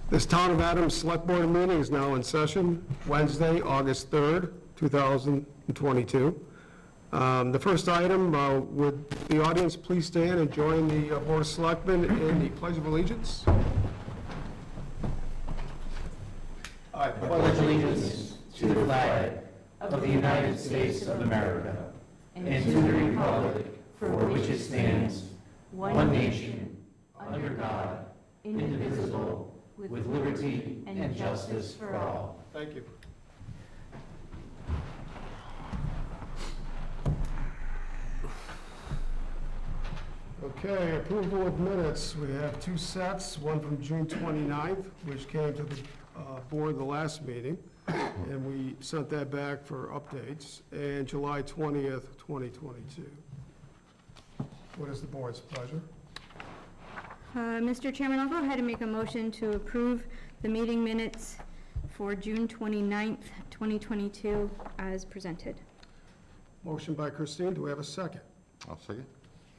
This Town of Adams Select Board meeting is now in session, Wednesday, August 3rd, 2022. The first item, would the audience please stand and join the Board of Selectmen in the Pledge of Allegiance? I pledge allegiance to the flag of the United States of America and to the republic for which it stands, one nation, under God, indivisible, with liberty and justice for all. Thank you. Okay, approval of minutes. We have two sets, one from June 29th, which came to the board the last meeting, and we sent that back for updates, and July 20th, 2022. What is the board's pleasure? Mr. Chairman, I'll go ahead and make a motion to approve the meeting minutes for June 29th, 2022 as presented. Motion by Christine, do we have a second? I'll second.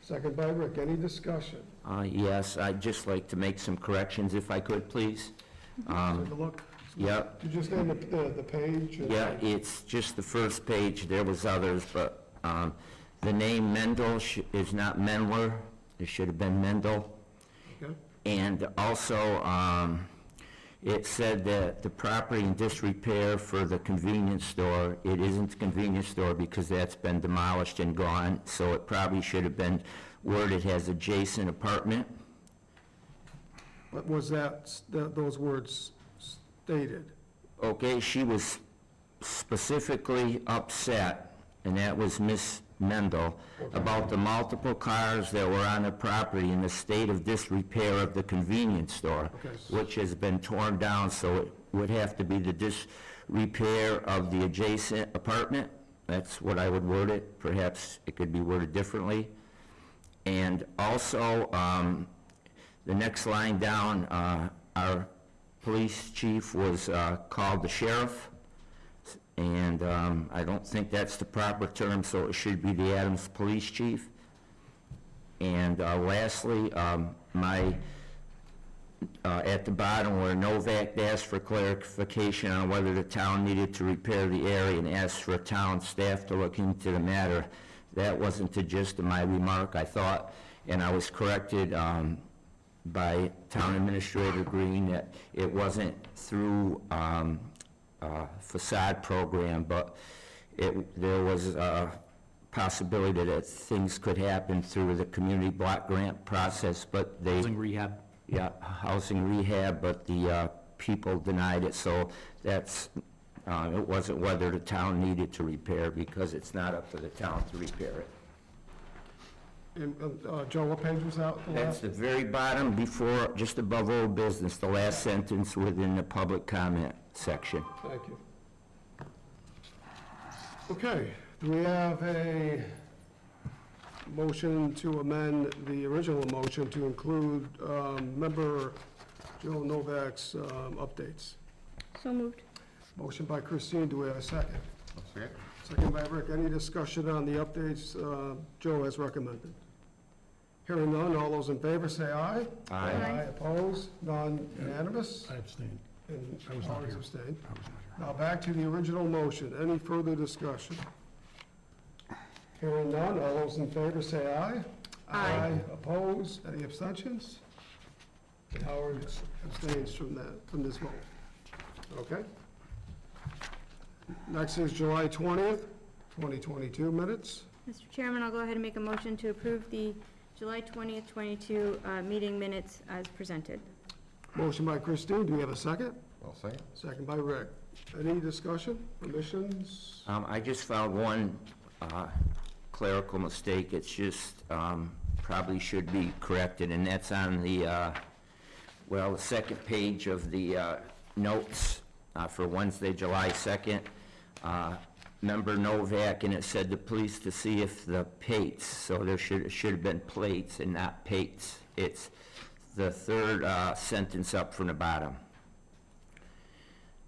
Second by Rick, any discussion? Yes, I'd just like to make some corrections if I could, please. Take a look. Yep. Did you just name the page? Yeah, it's just the first page. There was others, but the name Mendel is not Mendler. It should have been Mendel. Okay. And also, it said that the property in disrepair for the convenience store, it isn't the convenience store because that's been demolished and gone, so it probably should have been worded as adjacent apartment. What was those words stated? Okay, she was specifically upset, and that was Miss Mendel, about the multiple cars that were on the property in the state of disrepair of the convenience store, which has been torn down, so it would have to be the disrepair of the adjacent apartment. That's what I would word it. Perhaps it could be worded differently. And also, the next line down, our police chief was called the sheriff, and I don't think that's the proper term, so it should be the Adams Police Chief. And lastly, at the bottom where Novak asked for clarification on whether the town needed to repair the area and asked for town staff to look into the matter. That wasn't the gist of my remark, I thought, and I was corrected by Town Administrator Green that it wasn't through facade program, but there was a possibility that things could happen through the community block grant process, but they... Housing rehab? Yeah, housing rehab, but the people denied it, so that's, it wasn't whether the town needed to repair, because it's not up to the town to repair it. And, Joe, what page was that? That's the very bottom before, just above old business, the last sentence within the public comment section. Thank you. Okay, do we have a motion to amend the original motion to include member Joe Novak's updates? So moved. Motion by Christine, do we have a second? I'll second. Second by Rick. Any discussion on the updates Joe has recommended? Hearing none, all those in favor say aye. Aye. Aye. Opposed? None unanimous? I abstained. And I was not Howard's here. abstained. I was not here. Now back to the original motion. Any further discussion? Hearing none, all those in favor say aye. Aye. Opposed? Any abstentions? Howard abstains from this vote. Okay? Next is July 20th, 2022 minutes. Mr. Chairman, I'll go ahead and make a motion to approve the July 20th, 22 meeting minutes as presented. Motion by Christine, do we have a second? I'll second. Second by Rick. Any discussion, omissions? I just found one clerical mistake. It's just probably should be corrected, and that's on the, the second page of the notes for Wednesday, July 2nd. Member Novak, and it said the police to see if the plates, so there should have been plates and not pates. It's the third sentence up from the bottom.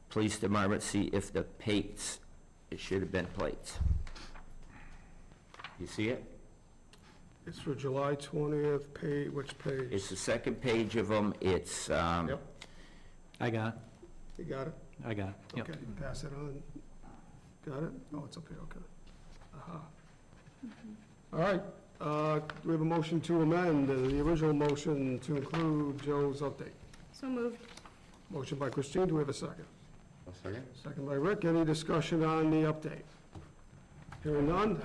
Police department see if the pates, it should have been plates. You see it? It's for July 20th, which page? It's the second page of them. It's Yep. I got it. You got it? I got it. Yep. Okay, pass it on. Got it? Oh, it's up here, okay. Aha. All right, do we have a motion to amend the original motion to include Joe's update? So moved. Motion by Christine, do we have a second? A second? Second by Rick, any discussion on the update? Hearing none,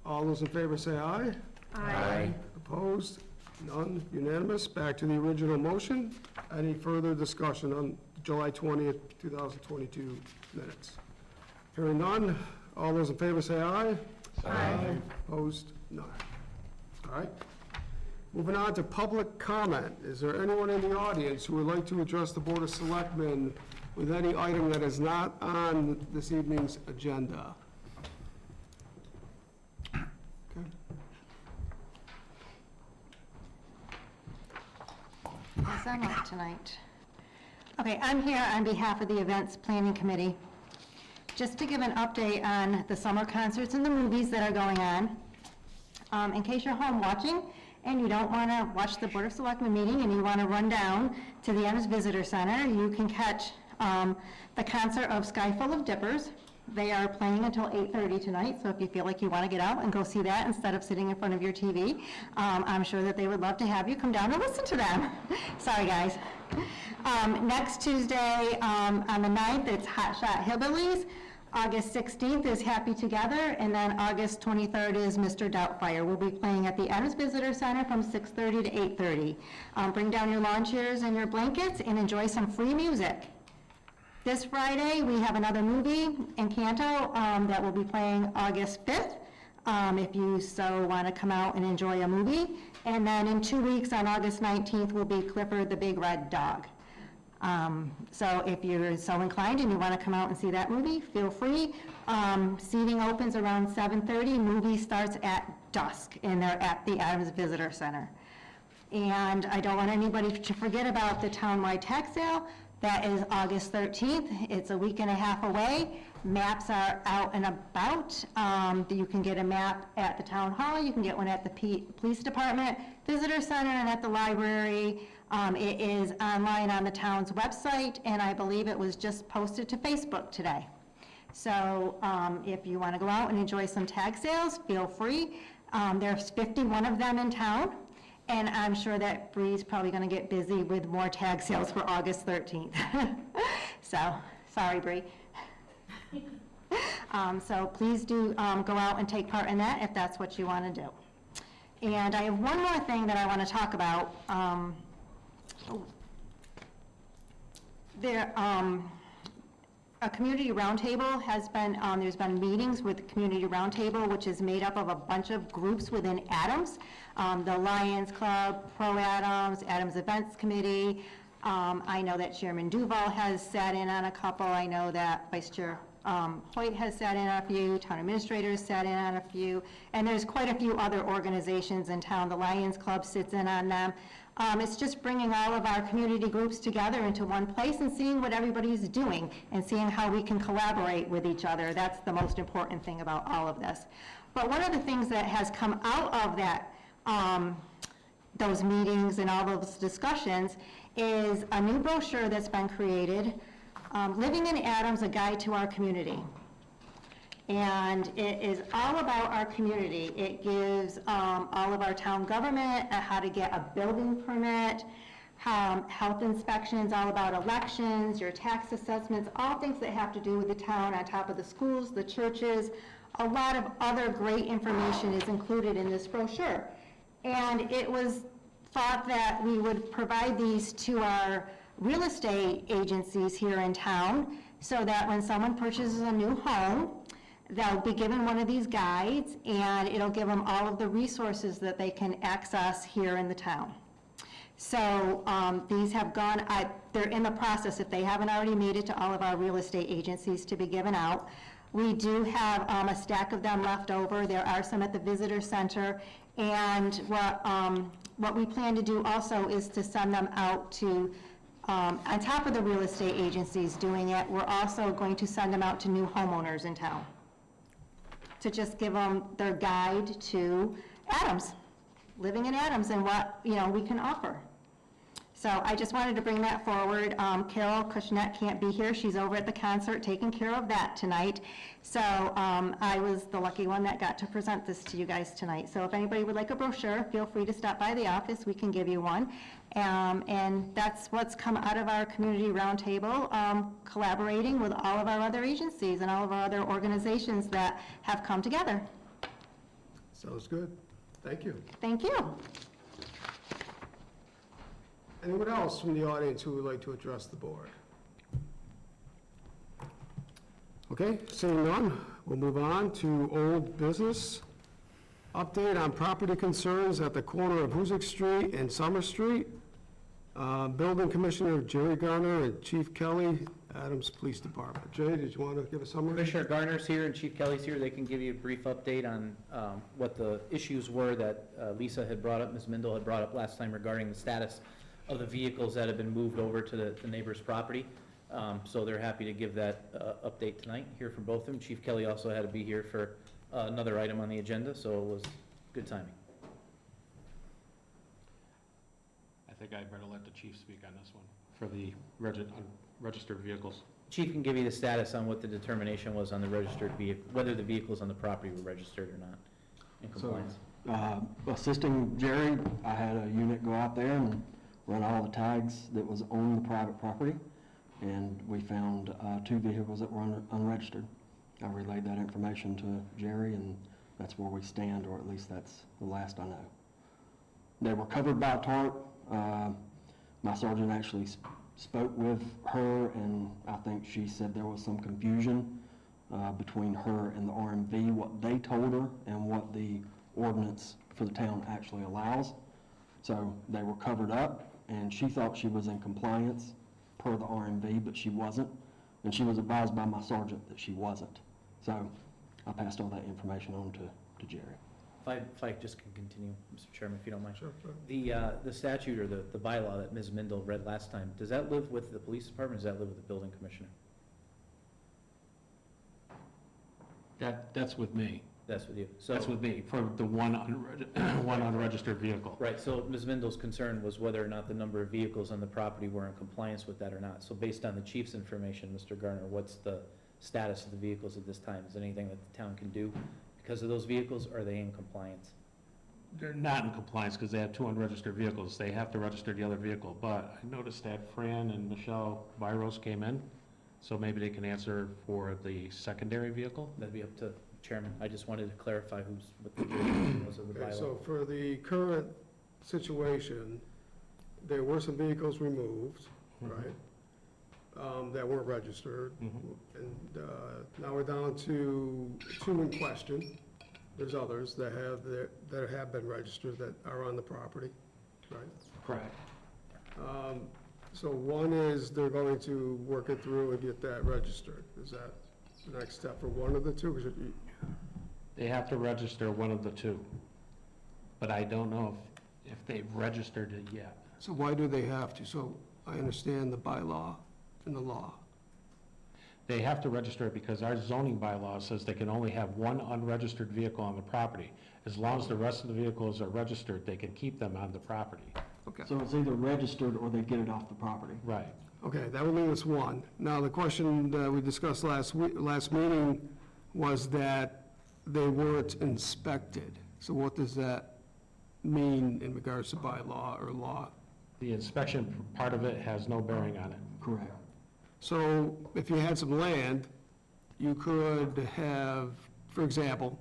all those in favor say aye. Aye. Opposed? None, unanimous. Back to the original motion. Any further discussion on July 20th, 2022 minutes? Hearing none, all those in favor say aye. Aye. Opposed? None. All right. Moving on to public comment. Is there anyone in the audience who would like to address the Board of Selectmen with any item that is not on this evening's agenda? Okay. Yes, I'm up tonight. Okay, I'm here on behalf of the Events Planning Committee, just to give an update on the summer concerts and the movies that are going on. In case you're home watching and you don't want to watch the Board of Selectmen meeting and you want to run down to the Adams Visitor Center, you can catch the concert of Sky Full of Dippers. They are playing until 8:30 tonight, so if you feel like you want to get out and go see that instead of sitting in front of your TV, I'm sure that they would love to have you come down and listen to them. Sorry, guys. Next Tuesday, on the 9th, it's Hot Shot Hillbillies. August 16th is Happy Together, and then August 23rd is Mr. Doubtfire. We'll be playing at the Adams Visitor Center from 6:30 to 8:30. Bring down your lawn chairs and your blankets and enjoy some free music. This Friday, we have another movie, Encanto, that will be playing August 5th, if you so want to come out and enjoy a movie. And then in 2 weeks, on August 19th, will be Clifford the Big Red Dog. So if you're so inclined and you want to come out and see that movie, feel free. Seating opens around 7:30, movie starts at dusk, and they're at the Adams Visitor Center. And I don't want anybody to forget about the townwide tax sale. That is August 13th. It's a week and a half away. Maps are out and about. You can get a map at the town hall. You can get one at the police department, visitor center, and at the library. It is online on the town's website, and I believe it was just posted to Facebook today. So if you want to go out and enjoy some tag sales, feel free. There's 51 of them in town. And I'm sure that Bree's probably going to get busy with more tag sales for August 13th. So, sorry, Bree. So please do go out and take part in that if that's what you want to do. And I have one more thing that I want to talk about. A community roundtable has been, there's been meetings with the community roundtable, which is made up of a bunch of groups within Adams, the Lions Club, Pro Adams, Adams Events Committee. I know that Chairman Duval has sat in on a couple. I know that Vice Chair Hoyt has sat in on a few, town administrators sat in on a few, and there's quite a few other organizations in town. The Lions Club sits in on them. It's just bringing all of our community groups together into one place and seeing what everybody's doing and seeing how we can collaborate with each other. That's the most important thing about all of this. But one of the things that has come out of that, those meetings and all those discussions is a new brochure that's been created, Living in Adams, A Guide to Our Community. And it is all about our community. It gives all of our town government how to get a building permit, health inspections, all about elections, your tax assessments, all things that have to do with the town, on top of the schools, the churches. A lot of other great information is included in this brochure. And it was thought that we would provide these to our real estate agencies here in town so that when someone purchases a new home, they'll be given one of these guides, and it'll give them all of the resources that they can access here in the town. So these have gone, they're in the process, if they haven't already made it to all of our real estate agencies to be given out. We do have a stack of them left over. There are some at the visitor center, and what we plan to do also is to send them out to, on top of the real estate agencies doing it, we're also going to send them out to new homeowners in town, to just give them their guide to Adams, living in Adams, and what we can offer. So I just wanted to bring that forward. Carol Cushnet can't be here. She's over at the concert taking care of that tonight. So I was the lucky one that got to present this to you guys tonight. So if anybody would like a brochure, feel free to stop by the office. We can give you one. And that's what's come out of our community roundtable, collaborating with all of our other agencies and all of our other organizations that have come together. Sounds good. Thank you. Thank you. Anyone else from the audience who would like to address the board? Okay, seeing none, we'll move on to old business. Update on property concerns at the corner of Hoosick Street and Summer Street. Building Commissioner Jerry Garner and Chief Kelly, Adams Police Department. Jay, did you want to give a summary? Commissioner Garner's here and Chief Kelly's here. They can give you a brief update on what the issues were that Lisa had brought up, Ms. Mindel had brought up last time regarding the status of the vehicles that have been moved over to the neighbor's property. So they're happy to give that update tonight, hear from both of them. Chief Kelly also had to be here for another item on the agenda, so it was good timing. I think I better let the chief speak on this one for the registered vehicles. Chief can give you the status on what the determination was on the registered vehicle, whether the vehicles on the property were registered or not in compliance. Assisting Jerry, I had a unit go out there and run all the tags that was on the private property, and we found 2 vehicles that were unregistered. I relayed that information to Jerry, and that's where we stand, or at least that's the last I know. They were covered by a tarp. My sergeant actually spoke with her, and I think she said there was some confusion between her and the RMV, what they told her and what the ordinance for the town actually allows. So they were covered up, and she thought she was in compliance per the RMV, but she wasn't. And she was advised by my sergeant that she wasn't. So I passed all that information on to Jerry. If I just can continue, Mr. Chairman, if you don't mind. Sure. The statute or the bylaw that Ms. Mindel read last time, does that live with the police department, or does that live with the building commissioner? That's with me. That's with you. So That's with me for the one unregistered vehicle. right, so Ms. Mindel's concern was whether or not the number of vehicles on the property were in compliance with that or not. So based on the chief's information, Mr. Garner, what's the status of the vehicles at this time? Is there anything that the town can do because of those vehicles, or are they in compliance? They're not in compliance because they have 2 unregistered vehicles. They have to register the other vehicle. But I noticed that Fran and Michelle Byros came in, so maybe they can answer for the secondary vehicle. That'd be up to Chairman. I just wanted to clarify what the jurisdiction was of the Okay, bylaw. so for the current situation, there were some vehicles removed, right, that weren't registered. And now we're down to 2 in question. There's others that have been registered that are on the property, right? Correct. So one is they're going to work it through and get that registered. Is that the next step for one of the 2? 'Cause They have to register one of the 2. But I don't know if they've registered it yet. So why do they have to? So I understand the bylaw and the law. They have to register it because our zoning bylaw says they can only have 1 unregistered vehicle on the property. As long as the rest of the vehicles are registered, they can keep them on the property. Okay. So it's either registered or they get it off the property. Right. Okay, that would leave us 1. Now, the question that we discussed last meeting was that they weren't inspected. So what does that mean in regards to bylaw or law? The inspection part of it has no bearing on it. Correct. So if you had some land, you could have, for example,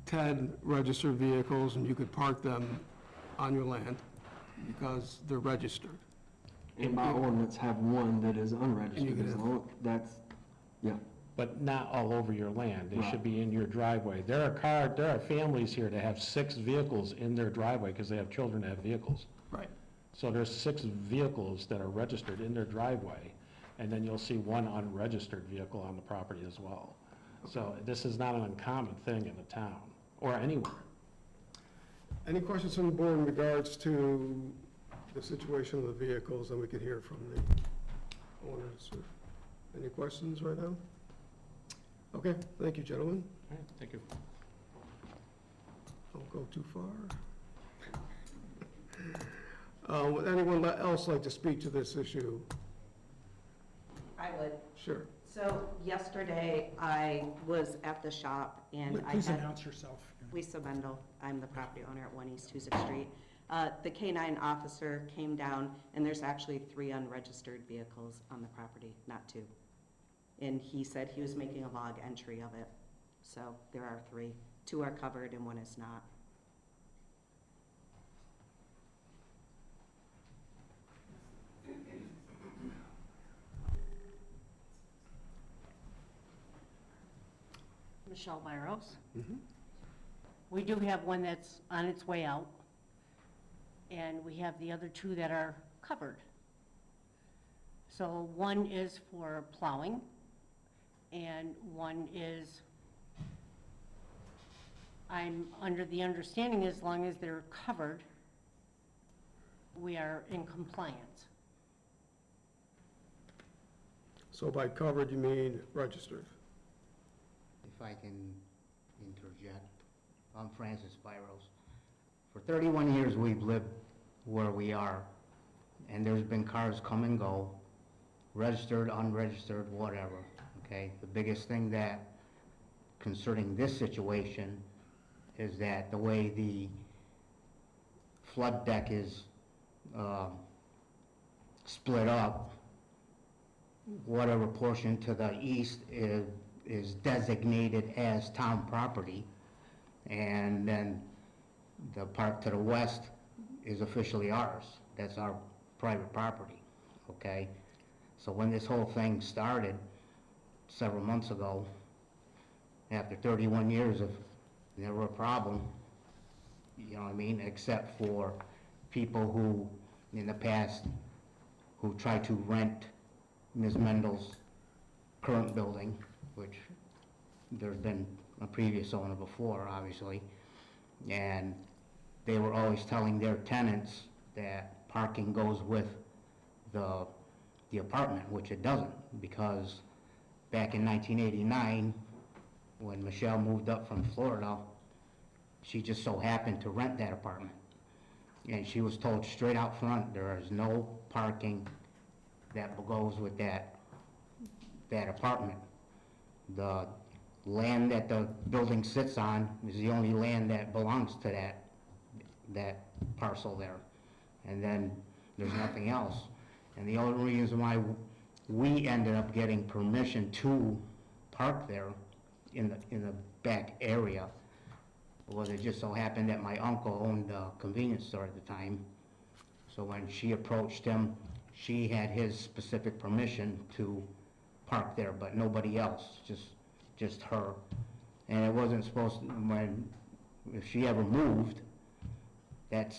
10 registered vehicles, and you could park them on your land because they're registered. And my ordinance have 1 that is And you unregistered. could As have- long- That's, yeah. But not all over your land. They Right. should be in your driveway. There are families here that have 6 vehicles in their driveway because they have children that have vehicles. Right. So there's 6 vehicles that are registered in their driveway, and then you'll see 1 unregistered vehicle on the property as well. So this is not an uncommon thing in the town, or anywhere. Any questions from the board in regards to the situation of the vehicles, and we could hear from the owners? Any questions right now? Okay, thank you, gentlemen. All right, thank you. Don't go too far. Would anyone else like to speak to this issue? I would. Sure. So yesterday, I was at the shop and I Please had announce yourself. Lisa Mendel. I'm the property owner at 1 East Huzik Street. The K-9 officer came down and there's actually 3 unregistered vehicles on the property, not 2. And he said he was making a log entry of it. So there are 3. 2 are covered and 1 is not. Michelle Byros. We do have one that's on its way out, and we have the other 2 that are covered. So one is for plowing, and one is, I'm under the understanding as long as they're covered, we are in compliance. So by covered, you mean registered? If I can interject, I'm Francis Byros. For 31 years, we've lived where we are, and there's been cars come and go, registered, unregistered, whatever, okay? The biggest thing that, concerning this situation, is that the way the flood deck is split up, whatever portion to the east is designated as town property, and then the part to the west is officially ours. That's our private property, okay? So when this whole thing started several months ago, after 31 years of never a problem, you know what I mean, except for people who, in the past, who tried to rent Ms. Mendel's current building, which there's been a previous owner before, obviously, and they were always telling their tenants that parking goes with the apartment, which it doesn't, because back in 1989, when Michelle moved up from Florida, she just so happened to rent that apartment. And she was told straight out front, there is no parking that goes with that apartment. The land that the building sits on is the only land that belongs to that parcel there. And then there's nothing else. And the only reason why we ended up getting permission to park there in the back area was it just so happened that my uncle owned a convenience store at the time. So when she approached him, she had his specific permission to park there, but nobody else, just her. And it wasn't supposed to, if she ever moved, that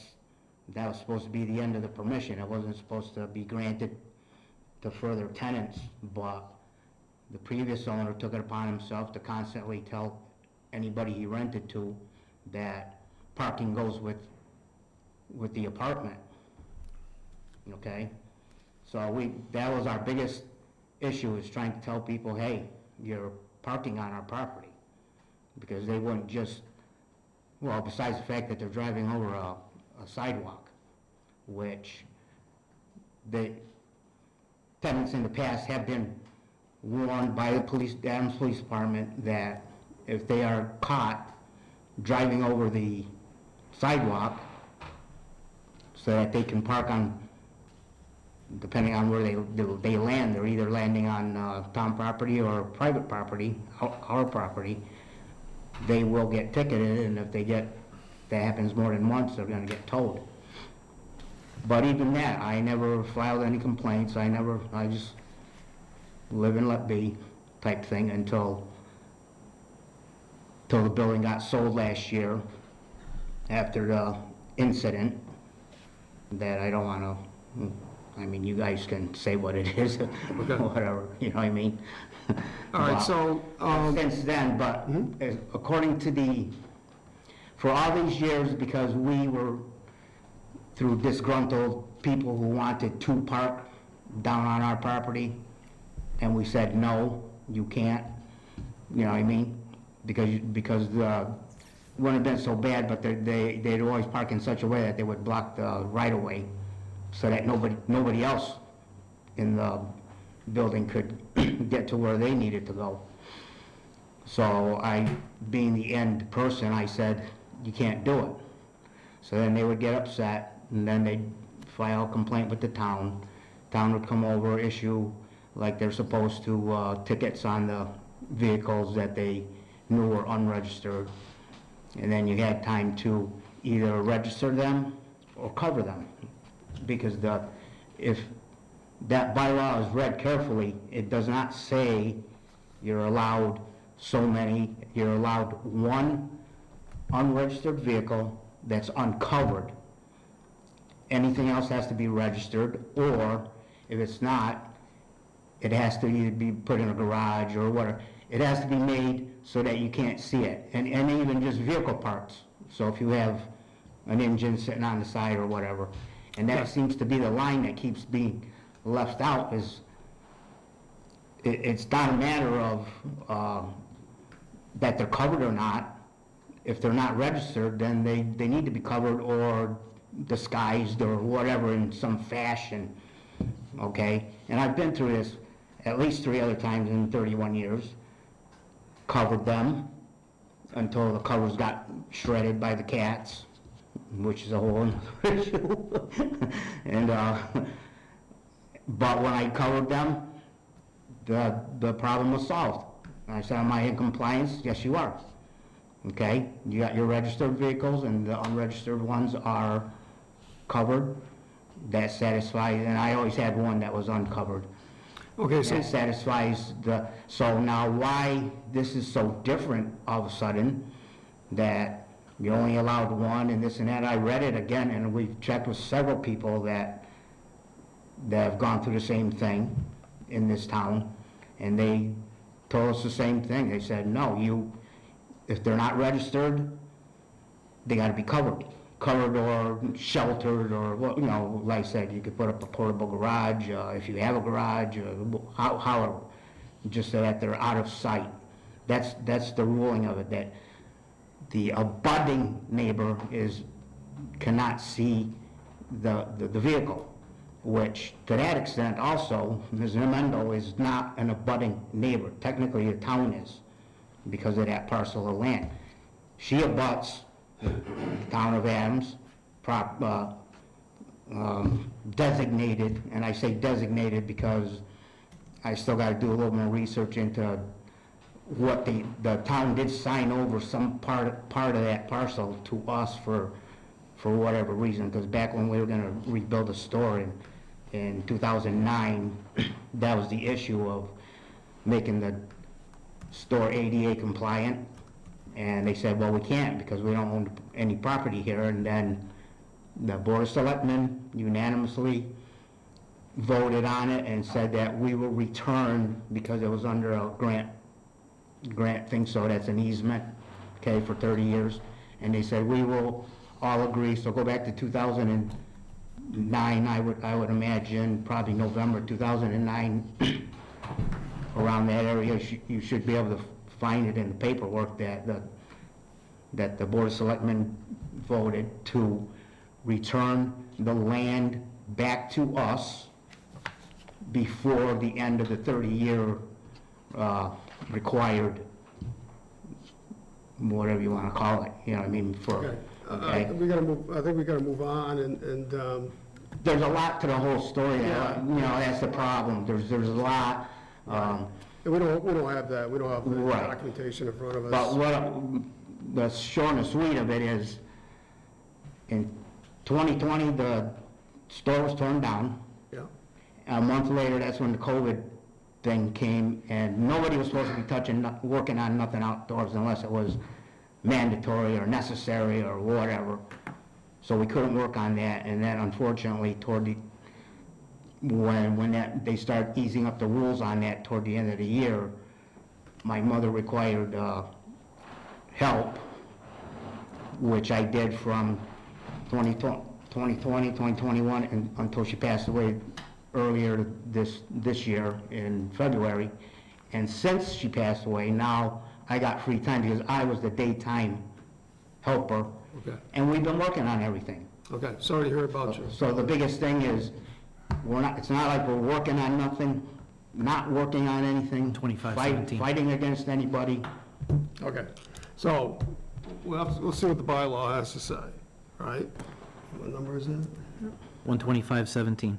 was supposed to be the end of the permission. It wasn't supposed to be granted to further tenants, but the previous owner took it upon himself to constantly tell anybody he rented to that parking goes with the apartment, okay? So that was our biggest issue, is trying to tell people, hey, you're parking on our property. Because they wouldn't just, well, besides the fact that they're driving over a sidewalk, which the tenants in the past have been warned by the Adams Police Department that if they are caught driving over the sidewalk, so that they can park on, depending on where they land, they're either landing on town property or private property, our property, they will get ticketed, and if that happens more than once, they're gonna get towed. But even that, I never filed any complaints, I just live and let be type thing until the building got sold last year after the incident that I don't wanna, I mean, you guys can say what it is, whatever, you know what I mean? All right, But so, since then, but according to for all these years, because we were through disgruntled people who wanted to park down on our property, and we said, no, you can't, you know what I mean? Because it wouldn't have been so bad, but they'd always park in such a way that they would block the right-of-way so that nobody else in the building could get to where they needed to go. So I, being the end person, I said, you can't do it. So then they would get upset, and then they'd file a complaint with the town. Town would come over, issue, like they're supposed to, tickets on the vehicles that they knew were unregistered. And then you had time to either register them or cover them. Because if that bylaw is read carefully, it does not say you're allowed so many, you're allowed one unregistered vehicle that's uncovered. Anything else has to be registered, or if it's not, it has to either be put in a garage or whatever. It has to be made so that you can't see it, and even just vehicle parts. So if you have an engine sitting on the side or whatever, and that seems to be the line that keeps being left out, is it's not a matter of that they're covered or not. If they're not registered, then they need to be covered or disguised or whatever in some fashion, okay? And I've been through this at least 3 other times in 31 years. Covered them until the covers got shredded by the cats, which is a whole other issue. And, but when I covered them, the problem was solved. And I said, am I in compliance? Yes, you are. Okay, you got your registered vehicles and the unregistered ones are covered. That satisfies, and I always had one that was uncovered. Okay, so, That satisfies so now why this is so different all of a sudden, that you only allowed one and this and that. I read it again, and we've checked with several people that have gone through the same thing in this town, and they told us the same thing. They said, no, if they're not registered, they gotta be covered or sheltered, or, like I said, you could put up a portable garage, if you have a garage, however, just so that they're out of sight. That's the ruling of it, that the abutting neighbor cannot see the vehicle, which, to that extent also, Ms. Mendo is not an abutting neighbor. Technically, the town is, because of that parcel of land. She abuts the town of Adams, designated, and I say designated because I still got to do a little more research into what the town did sign over some part of that parcel to us for whatever reason, because back when we were going to rebuild a store in 2009, that was the issue of making the store ADA compliant, and they said, well, we can't because we don't own any property here. And then the Board of Selectmen unanimously voted on it and said that we will return, because it was under a grant thing, so that's an easement, okay, for 30 years. And they said, we will all agree, so go back to 2009, I would imagine, probably November 2009, around that area. You should be able to find it in the paperwork that the Board of Selectmen voted to return the land back to us before the end of the 30-year required, whatever you want to call it, you know what I mean, for, okay? I think we gotta move on, and There's a lot to the whole story, Yeah. That's the problem. There's a lot. and we don't have that, we don't have the Right. documentation in front of us. But the short and sweet of it is, in 2020, the store was torn down. Yeah, A month later, that's when the COVID thing came, and nobody was supposed to be working on nothing outdoors unless it was mandatory or necessary or whatever. So we couldn't work on that, and then unfortunately, when they started easing up the rules on that toward the end of the year, my mother required help, which I did from 2020, 2021, and until she passed away earlier this year in February. And since she passed away, now I got free time because I was the daytime helper. okay, And we've been working on everything. Okay, sorry to hear about you. So the biggest thing is, it's not like we're working on nothing, not working on anything. 2517. Fighting against anybody. Okay, so, we'll see what the bylaw has to say, right? What number is it? 12517.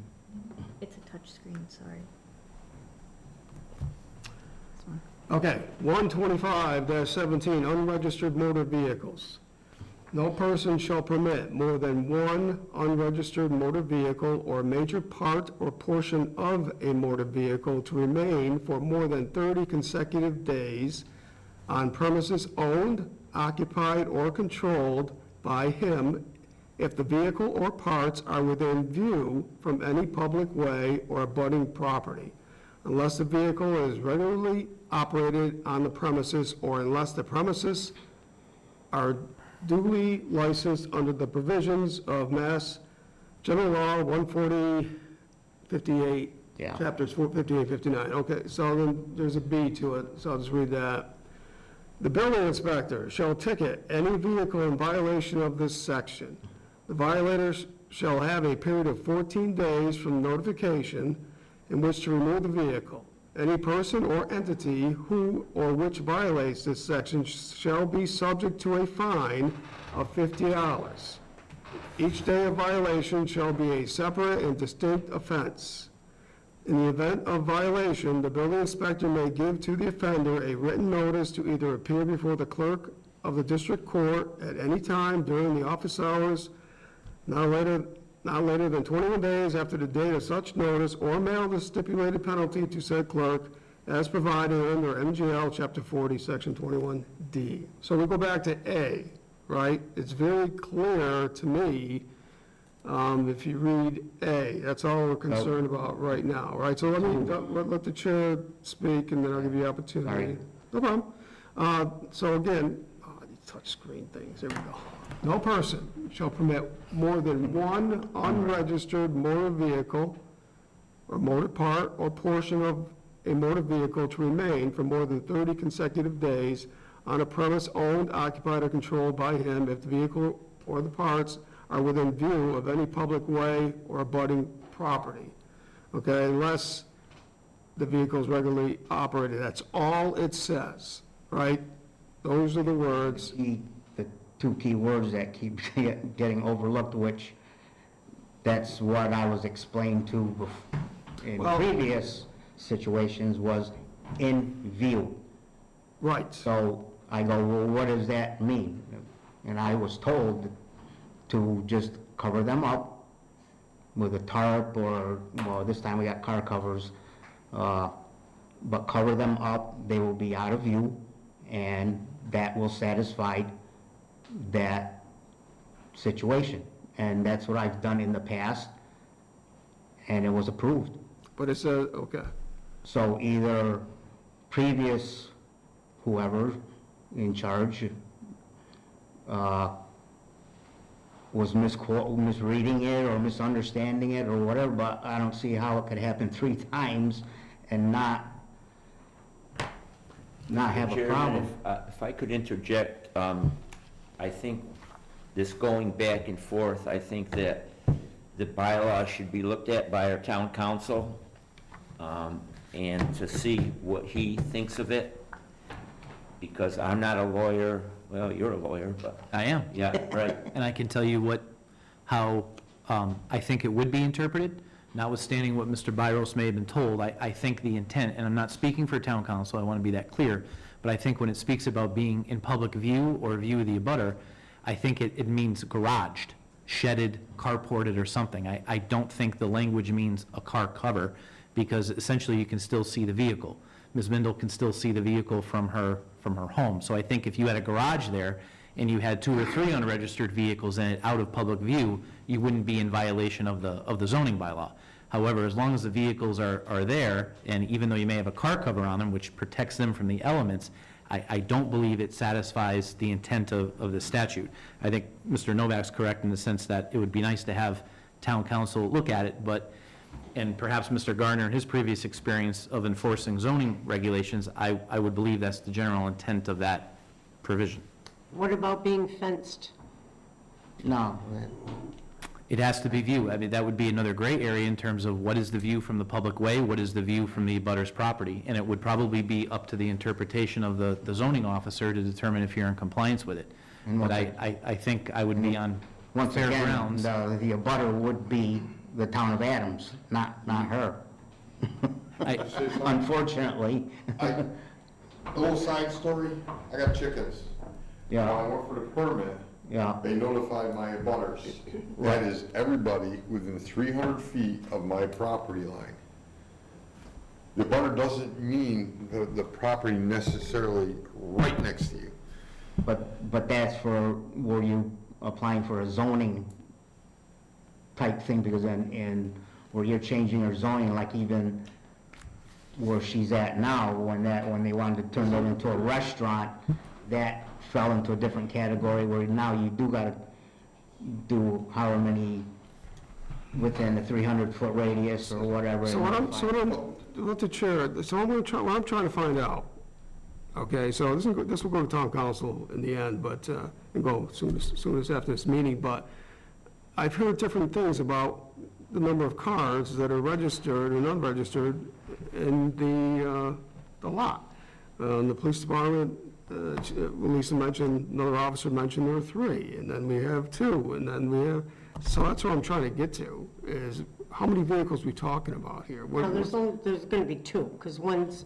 It's a touchscreen, sorry. Okay, 125-17, unregistered motor vehicles. No person shall permit more than one unregistered motor vehicle or major part or portion of a motor vehicle to remain for more than 30 consecutive days on premises owned, occupied, or controlled by him if the vehicle or parts are within view from any public way or abutting property, unless the vehicle is regularly operated on the premises or unless the premises are duly licensed under the provisions of Mass General Law 140-58, Yeah. chapters 58, 59. Okay, so then there's a B to it, so I'll just read that. The building inspector shall ticket any vehicle in violation of this section. The violators shall have a period of 14 days from notification in which to remove the vehicle. Any person or entity who or which violates this section shall be subject to a fine of $50. Each day of violation shall be a separate and distinct offense. In the event of violation, the building inspector may give to the offender a written notice to either appear before the clerk of the district court at any time during the office hours, not later than 21 days after the date of such notice, or mail the stipulated penalty to said clerk as provided under MGL Chapter 40, Section 21D. So we go back to A, right? It's very clear to me, if you read A, that's all we're concerned about right now, right? So let the chair speak, and then I'll give you the opportunity. Sorry. No problem. So again, touch screen things, there we go. No person shall permit more than one unregistered motor vehicle or motor part or portion of a motor vehicle to remain for more than 30 consecutive days on a premise owned, occupied, or controlled by him if the vehicle or the parts are within view of any public way or abutting property. Okay, unless the vehicle is regularly operated. That's all it says, right? Those are the words. The two key words that keep getting overlooked, which that's what I was explained to in Well- previous situations, was in view. Right. So I go, well, what does that mean? And I was told to just cover them up with a tarp or, well, this time we got car covers, but cover them up, they will be out of view, and that will satisfy that situation. And that's what I've done in the past, and it was approved. But it says, okay. So either previous whoever in charge was misreading it or misunderstanding it or whatever, but I don't see how it could happen 3 times and not have a Chairman, problem. if I could interject, I think this going back and forth, I think that the bylaw should be looked at by our town council, and to see what he thinks of it, because I'm not a lawyer. Well, you're a lawyer, but, I am. yeah, right. And I can tell you how I think it would be interpreted, notwithstanding what Mr. Byros may have been told. I think the intent, and I'm not speaking for town council, I want to be that clear, but I think when it speaks about being in public view or view of the abutter, I think it means garaged, shedded, carported, or something. I don't think the language means a car cover, because essentially you can still see the vehicle. Ms. Mindel can still see the vehicle from her home. So I think if you had a garage there and you had 2 or 3 unregistered vehicles in it out of public view, you wouldn't be in violation of the zoning bylaw. However, as long as the vehicles are there, and even though you may have a car cover on them, which protects them from the elements, I don't believe it satisfies the intent of the statute. I think Mr. Novak's correct in the sense that it would be nice to have town council look at it, and perhaps Mr. Gardner, in his previous experience of enforcing zoning regulations, I would believe that's the general intent of that provision. What about being fenced? No, It has to be viewed. I mean, that would be another gray area in terms of what is the view from the public way, what is the view from the abutter's property? And it would probably be up to the interpretation of the zoning officer to determine if you're in compliance with it. And But once I think I would be on Once fair again, grounds. the abutter would be the town of Adams, not her. Unfortunately. A little side story, I got chickens. When I Yeah, went for the permit, yeah, they notified my abutters. That is everybody within 300 feet of my property line. The abutter doesn't mean the property necessarily right next to you. but that's for, were you applying for a zoning type thing? Because in where you're changing your zoning, like even where she's at now, when they wanted to turn that into a restaurant, that fell into a different category, where now you do gotta do however many within the 300-foot radius or whatever. Let the chair, what I'm trying to find out, okay, so this will go to town council in the end, but, and go soon as after this meeting, but I've heard different things about the number of cars that are registered and unregistered in the lot. The police department, Lisa mentioned, another officer mentioned there were 3, and then we have 2, and then we have, so that's what I'm trying to get to, is how many vehicles we talking about here? There's gonna be 2, because one's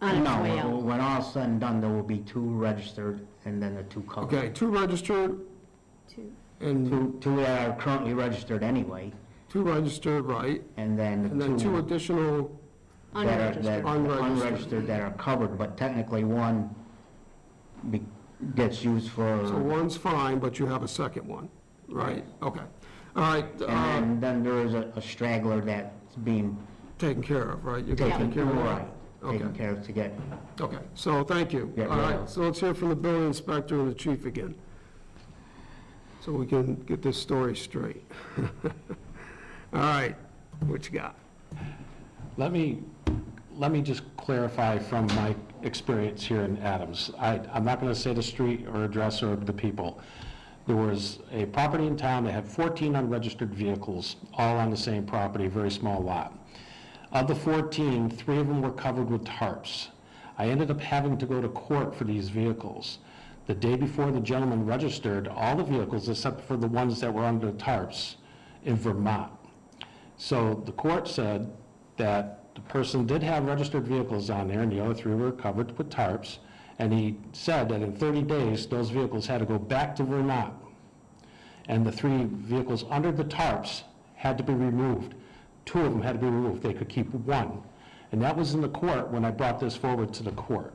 on its way No, out. when all is said and done, there will be 2 registered and then the 2 covered. Okay, 2 registered, Two. and 2 that are currently registered anyway, 2 registered, right, and then and the then 2 2 additional, that are Unregistered. unregistered that are covered, but technically one gets used for, so one's fine, but you have a second one, right? Okay, all right, and then there is a straggler that's being taken care of, right? You're taken taking care of right, that? taken Okay, care of to get. okay, so thank you. Yeah, All yeah. right, so let's hear from the building inspector and the chief again, so we can get this story straight. All right, what you got? Let me just clarify from my experience here in Adams. I'm not going to say the street or address or the people. There was a property in town that had 14 unregistered vehicles, all on the same property, very small lot. Of the 14, 3 of them were covered with tarps. I ended up having to go to court for these vehicles. The day before the gentleman registered all the vehicles except for the ones that were under the tarps in Vermont. So the court said that the person did have registered vehicles on there, and the other 3 were covered with tarps, and he said that in 30 days, those vehicles had to go back to Vermont. And the 3 vehicles under the tarps had to be removed. 2 of them had to be removed. They could keep 1. And that was in the court when I brought this forward to the court.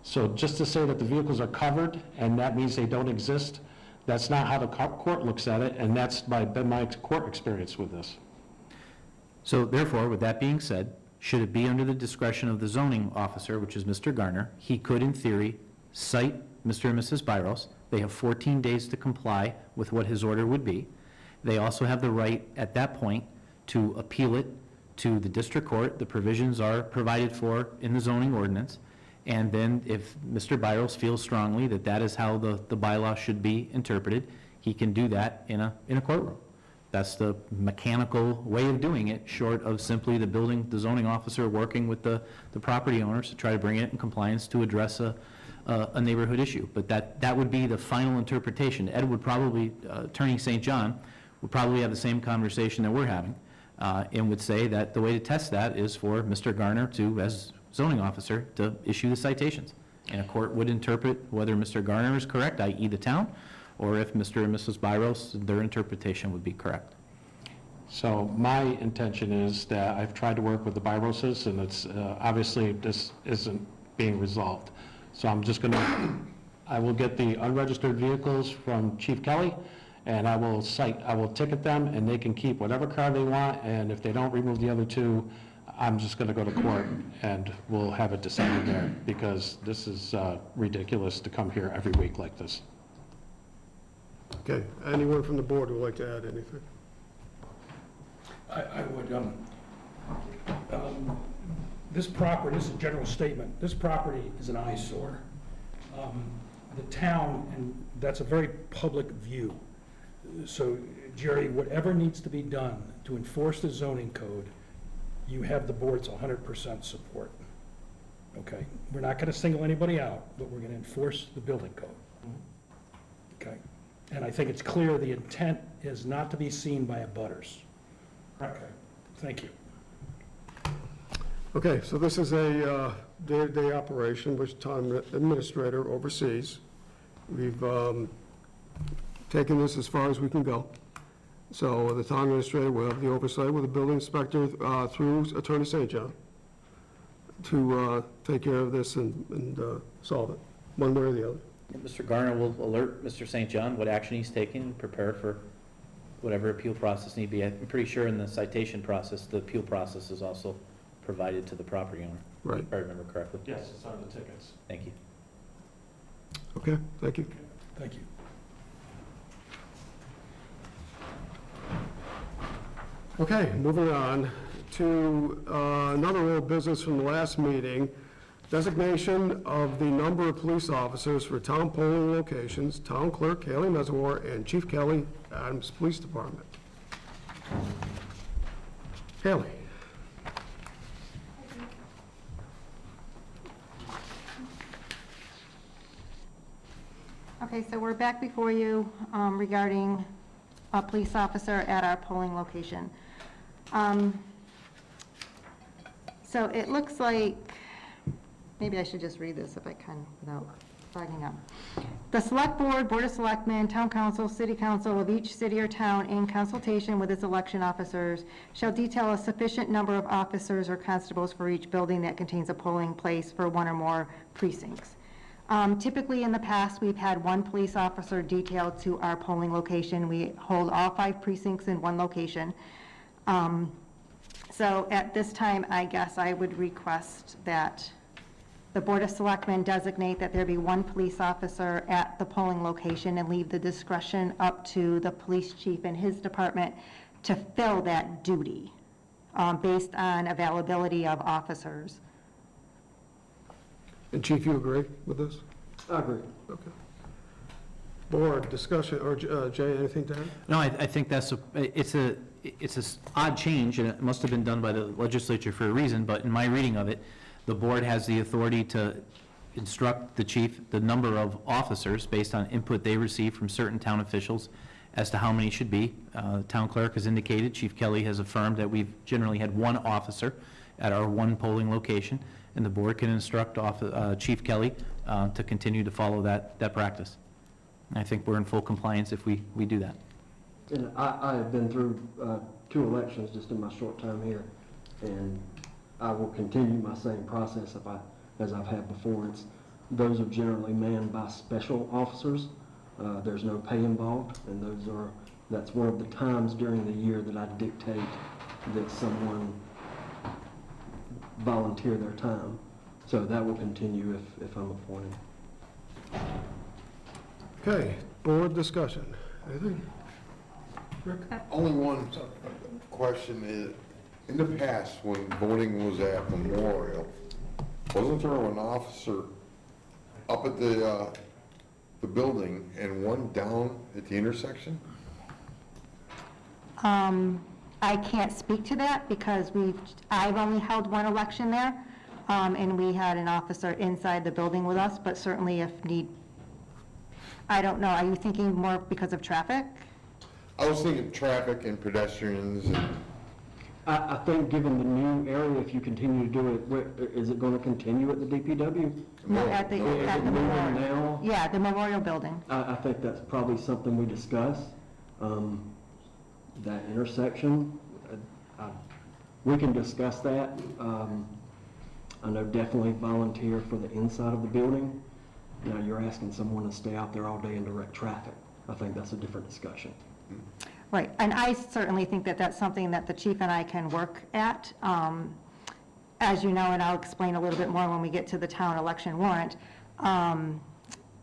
So just to say that the vehicles are covered, and that means they don't exist, that's not how the court looks at it, and that's been my court experience with this. So therefore, with that being said, should it be under the discretion of the zoning officer, which is Mr. Garner, he could, in theory, cite Mr. and Mrs. Byros. They have 14 days to comply with what his order would be. They also have the right, at that point, to appeal it to the district court. The provisions are provided for in the zoning ordinance. And then if Mr. Byros feels strongly that that is how the bylaw should be interpreted, he can do that in a courtroom. That's the mechanical way of doing it, short of simply the zoning officer working with the property owners to try to bring it in compliance to address a neighborhood issue. But that would be the final interpretation. Ed would probably, Attorney St. John, would probably have the same conversation that we're having, and would say that the way to test that is for Mr. Garner to, as zoning officer, to issue the citations. And a court would interpret whether Mr. Garner is correct, i.e. the town, or if Mr. and Mrs. Byros, their interpretation would be correct. So my intention is that I've tried to work with the Byroses, and it's, obviously, this isn't being resolved. So I'm just gonna, I will get the unregistered vehicles from Chief Kelly, and I will ticket them, and they can keep whatever car they want, and if they don't remove the other 2, I'm just gonna go to court, and we'll have it decided there, because this is ridiculous to come here every week like this. Okay, anyone from the board who would like to add anything? I would, this property, this is a general statement, this property is an eyesore. The town, and that's a very public view, so Jerry, whatever needs to be done to enforce the zoning code, you have the board's 100% support. Okay? We're not going to single anybody out, but we're going to enforce the building code. Okay? And I think it's clear the intent is not to be seen by abutters. Okay, thank you. Okay, so this is a day-to-day operation which town administrator oversees. We've taken this as far as we can go. So the town administrator will have the oversight with the building inspector through Attorney St. John to take care of this and solve it, one way or the other. Mr. Garner will alert Mr. St. John what action he's taking, prepare for whatever appeal process need be. I'm pretty sure in the citation process, the appeal process is also provided to the property owner. Right. If I remember correctly. Yes, it's on the tickets. Thank you. Okay, thank you. Thank you. Okay, moving on to another old business from the last meeting, designation of the number of police officers for town polling locations, Town Clerk Haley Meseguer and Chief Kelly, Adams Police Department. Haley? Okay, so we're back before you regarding a police officer at our polling location. So it looks like, maybe I should just read this if I can without flagging up. The Select Board, Board of Selectmen, Town Council, City Council of each city or town in consultation with its election officers shall detail a sufficient number of officers or constables for each building that contains a polling place for one or more precincts. Typically, in the past, we've had one police officer detailed to our polling location. We hold all 5 precincts in one location. So at this time, I guess I would request that the Board of Selectmen designate that there be one police officer at the polling location and leave the discretion up to the police chief and his department to fill that duty based on availability of officers. And Chief, you agree with this? I agree. Okay. Board discussion, or Jay, anything to add? No, I think it's a odd change, and it must have been done by the legislature for a reason, but in my reading of it, the board has the authority to instruct the chief the number of officers based on input they receive from certain town officials as to how many should be. The town clerk has indicated, Chief Kelly has affirmed that we've generally had one officer at our one polling location, and the board can instruct Chief Kelly to continue to follow that practice. And I think we're in full compliance if we do that. And I have been through 2 elections just in my short time here, and I will continue my same process as I've had before. Those are generally manned by special officers. There's no pay involved, and that's one of the times during the year that I dictate that someone volunteer their time. So that will continue if I'm appointed. Okay, board discussion. Anything? Rick? Only one question is, in the past, when voting was at Memorial, wasn't there an officer up at the building and one down at the intersection? I can't speak to that because I've only held one election there, and we had an officer inside the building with us, but certainly if need, I don't know, are you thinking more because of traffic? I was thinking traffic and pedestrians and... I think given the new area, if you continue to do it, is it going to continue at the DPW? No, at the Is it moving memorial. now? Yeah, the memorial building. I think that's probably something we discuss. That intersection, we can discuss that. I know definitely volunteer for the inside of the building. Now, you're asking someone to stay out there all day and direct traffic. I think that's a different discussion. Right, and I certainly think that that's something that the chief and I can work at. As you know, and I'll explain a little bit more when we get to the town election warrant,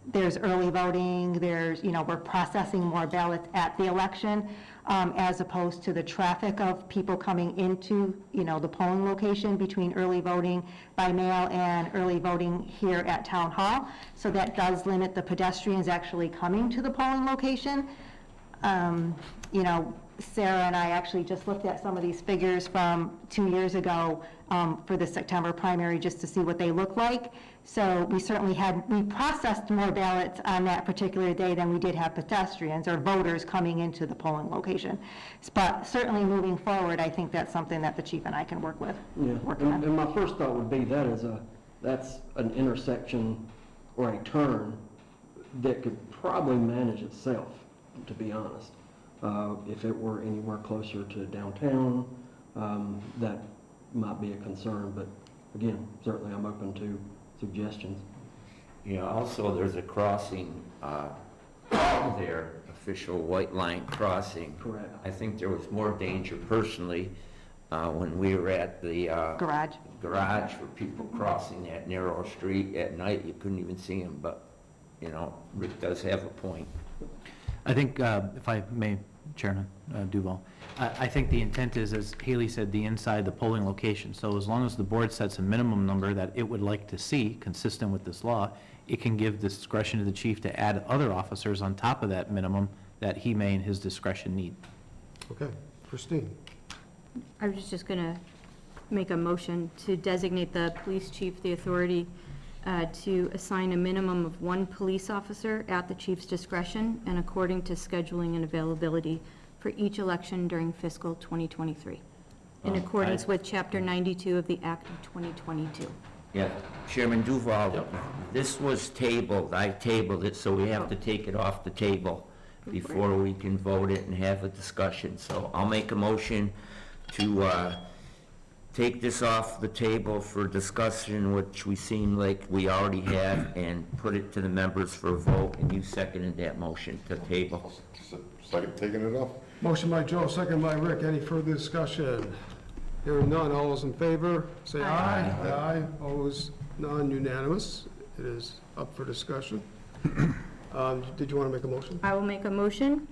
there's early voting, we're processing more ballots at the election, as opposed to the traffic of people coming into, the polling location between early voting by mail and early voting here at Town Hall. So that does limit the pedestrians actually coming to the polling location. You know, Sarah and I actually just looked at some of these figures from 2 years ago for the September primary, just to see what they look like. So we certainly we processed more ballots on that particular day than we did have pedestrians or voters coming into the polling location. But certainly moving forward, I think that's something that the chief and I can work with. Yeah, work on. and my first thought would be that's an intersection or a turn that could probably manage itself, to be honest. If it were anywhere closer to downtown, that might be a concern, but again, certainly I'm open to suggestions. Yeah, also, there's a crossing there, official white line crossing. Correct. I think there was more danger personally when we were at the garage for people crossing that narrow street at night. You couldn't even see them, but, you know, Rick does have a point. I think, if I may, Chairman Duval, I think the intent is, as Haley said, the inside the polling location. So as long as the board sets a minimum number that it would like to see, consistent with this law, it can give discretion to the chief to add other officers on top of that minimum that he may in his discretion need. Okay, Christine. I was just going to make a motion to designate the police chief the authority to assign a minimum of 1 police officer at the chief's discretion and according to scheduling and availability for each election during fiscal 2023, in accordance with Chapter 92 of the Act of 2022. Yeah, Chairman Duval, this was tabled, I tabled it, so we have to take it off the table before we can vote it and have a discussion. So I'll make a motion to take this off the table for discussion, which we seem like we already have, and put it to the members for a vote, and you seconded that motion to table. Second, taking it off? Motion by Joe, second by Rick. Any further discussion? Hearing none, all those in favor, say aye. Aye. Opposed, none, unanimous. It is up for discussion. Did you want to make a motion? I will make a motion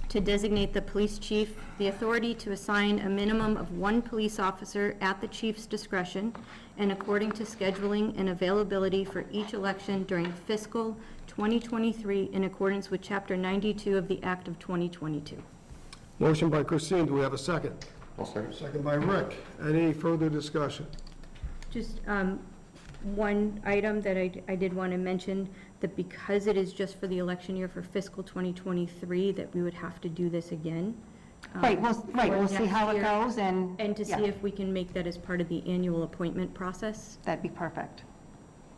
to designate the police chief the authority to assign a minimum of 1 police officer at the chief's discretion and according to scheduling and availability for each election during fiscal 2023 in accordance with Chapter 92 of the Act of 2022. Motion by Christine, do we have a second? I'll second. Second by Rick. Any further discussion? Just one item that I did want to mention, that because it is just for the election year for fiscal 2023, that we would have to do this again. Right, we'll see next how it year, goes, and to see yeah, if we can make that as part of the annual appointment process. that'd be perfect.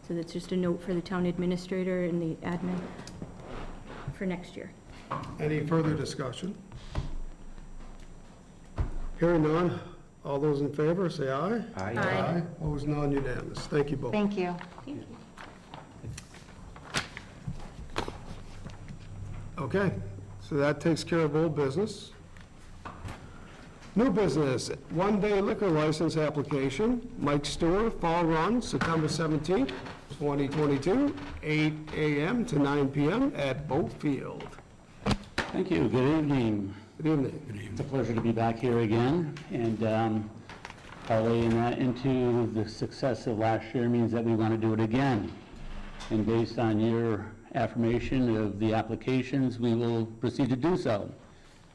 So that's just a note for the town administrator and the admin for next year. Any further discussion? Hearing none, all those in favor, say aye. Aye. Opposed, none, unanimous. Thank you both. Thank you. Thank you. Okay, so that takes care of old business. New business, 1-day liquor license application, Mike Stewart, Fall Run, September 17th, 2022, 8 a.m. to 9 p.m. at Boat Field. Thank you. Good evening. Good evening. It's a pleasure to be back here again, and parlaying that into the success of last year means that we want to do it again. And based on your affirmation of the applications, we will proceed to do so.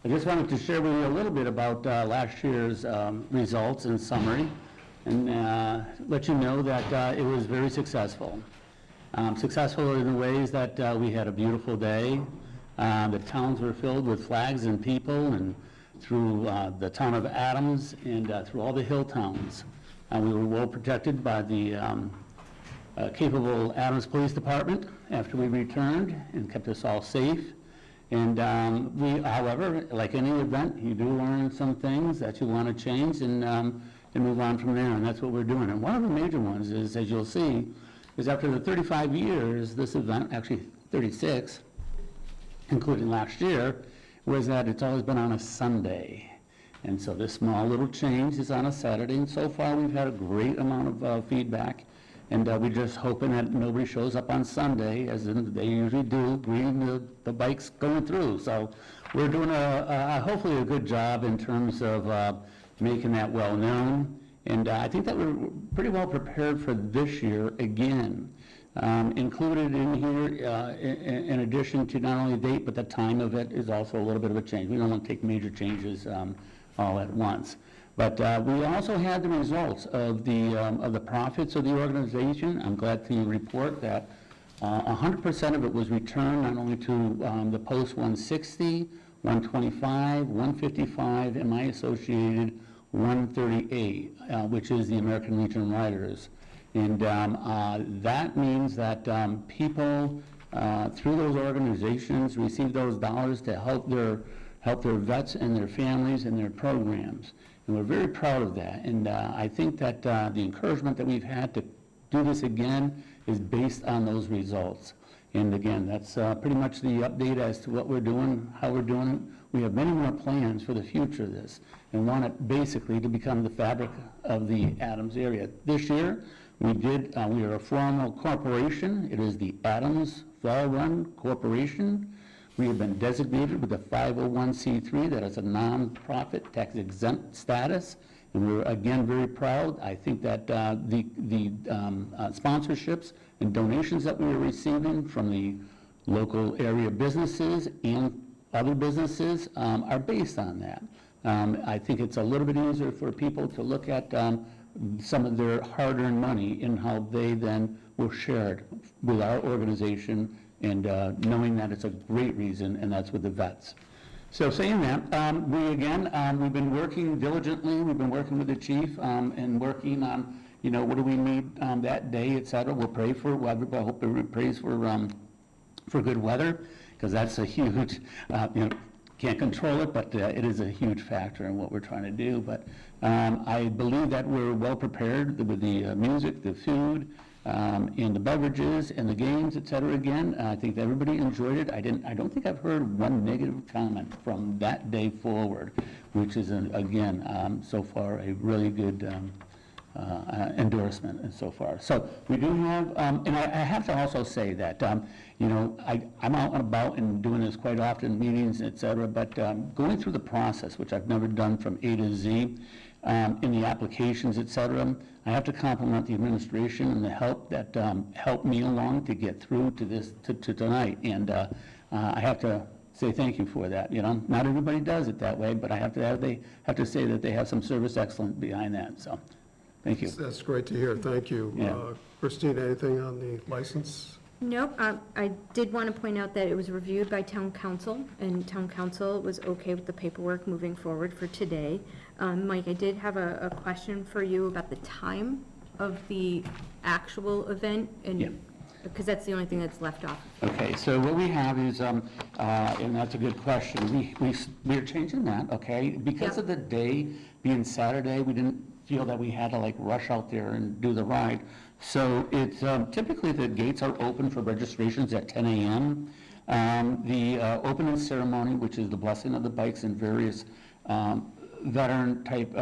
I just wanted to share with you a little bit about last year's results in summary, and let you know that it was very successful. Successful in the ways that we had a beautiful day. The towns were filled with flags and people, and through the town of Adams and through all the hill towns. We were well protected by the capable Adams Police Department after we returned and kept us all safe. And we, however, like any event, you do learn some things that you want to change and move on from there, and that's what we're doing. And one of the major ones is, as you'll see, is after the 35 years, this event, actually 36, including last year, was that it's always been on a Sunday. And so this small little change is on a Saturday, and so far we've had a great amount of feedback. And we're just hoping that nobody shows up on Sunday, as they usually do, greeting the bikes going through. So we're doing hopefully a good job in terms of making that well known. And I think that we're pretty well prepared for this year again. Included in here, in addition to not only the date, but the time of it is also a little bit of a change. We don't want to take major changes all at once. But we also had the results of the profits of the organization. I'm glad to report that 100% of it was returned not only to the Post 160, 125, 155, and my associated 138, which is the American Legion Riders. And that means that people through those organizations receive those dollars to help their vets and their families and their programs. And we're very proud of that. And I think that the encouragement that we've had to do this again is based on those results. And again, that's pretty much the update as to what we're doing, how we're doing it. We have many more plans for the future of this and want it basically to become the fabric of the Adams area. This year, we are a formal corporation. It is the Adams Fall Run Corporation. We have been designated with a 501c3 that is a nonprofit tax exempt status, and we're again very proud. I think that the sponsorships and donations that we are receiving from the local area businesses and other businesses are based on that. I think it's a little bit easier for people to look at some of their hard-earned money and how they then will share it with our organization, and knowing that it's a great reason, and that's with the vets. So saying that, we've been working diligently. We've been working with the chief and working on, what do we need that day, et cetera. We'll pray for weather. I hope everybody prays for good weather, because that's a huge, can't control it, but it is a huge factor in what we're trying to do. But I believe that we're well prepared with the music, the food, and the beverages and the games, et cetera. Again, I think that everybody enjoyed it. I don't think I've heard one negative comment from that day forward, which is, again, so far a really good endorsement and so far. So we do have, and I have to also say that, I'm out and about and doing this quite often, meetings, et cetera, but going through the process, which I've never done from A to Z, in the applications, et cetera, I have to compliment the administration and the help that helped me along to get through to this, to tonight. And I have to say thank you for that. Not everybody does it that way, but they have to say that they have some service excellence behind that. So, thank you. That's great to hear, thank you. Yeah. Christine, anything on the license? Nope, I did want to point out that it was reviewed by town council, and town council was okay with the paperwork moving forward for today. Mike, I did have a question for you about the time of the actual event, and because that's the only thing that's left off. Okay, so what we have is, and that's a good question, we're changing that, okay? Because of the day being Saturday, we didn't feel that we had to rush out there and do the ride. So it's typically the gates are open for registrations at 10 a.m. The opening ceremony, which is the blessing of the bikes and various veteran type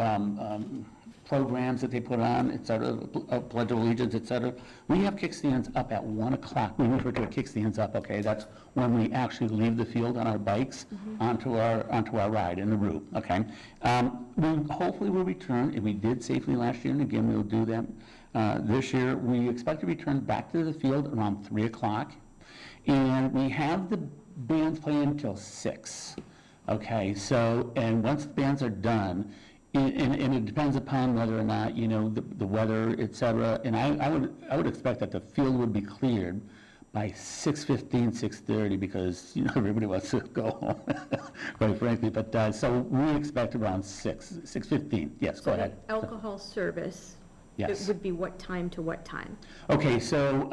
programs that they put on, et cetera, Pledge of Allegiance, et cetera. We have kickstands up at 1 o'clock. We refer to it kickstands up, okay? That's when we actually leave the field on our bikes onto our ride in the route, okay? We hopefully will return, and we did safely last year, and again, we'll do that this year. We expect to return back to the field around 3 o'clock, and we have the bands playing until 6. Okay, so, and once the bands are done, and it depends upon whether or not, the weather, et cetera, and I would expect that the field would be cleared by 6:15, 6:30, because, everybody wants to go home, quite frankly, but, so we expect around 6:15, yes, go ahead. Alcohol service, Yes. it would be what time to what time? Okay, so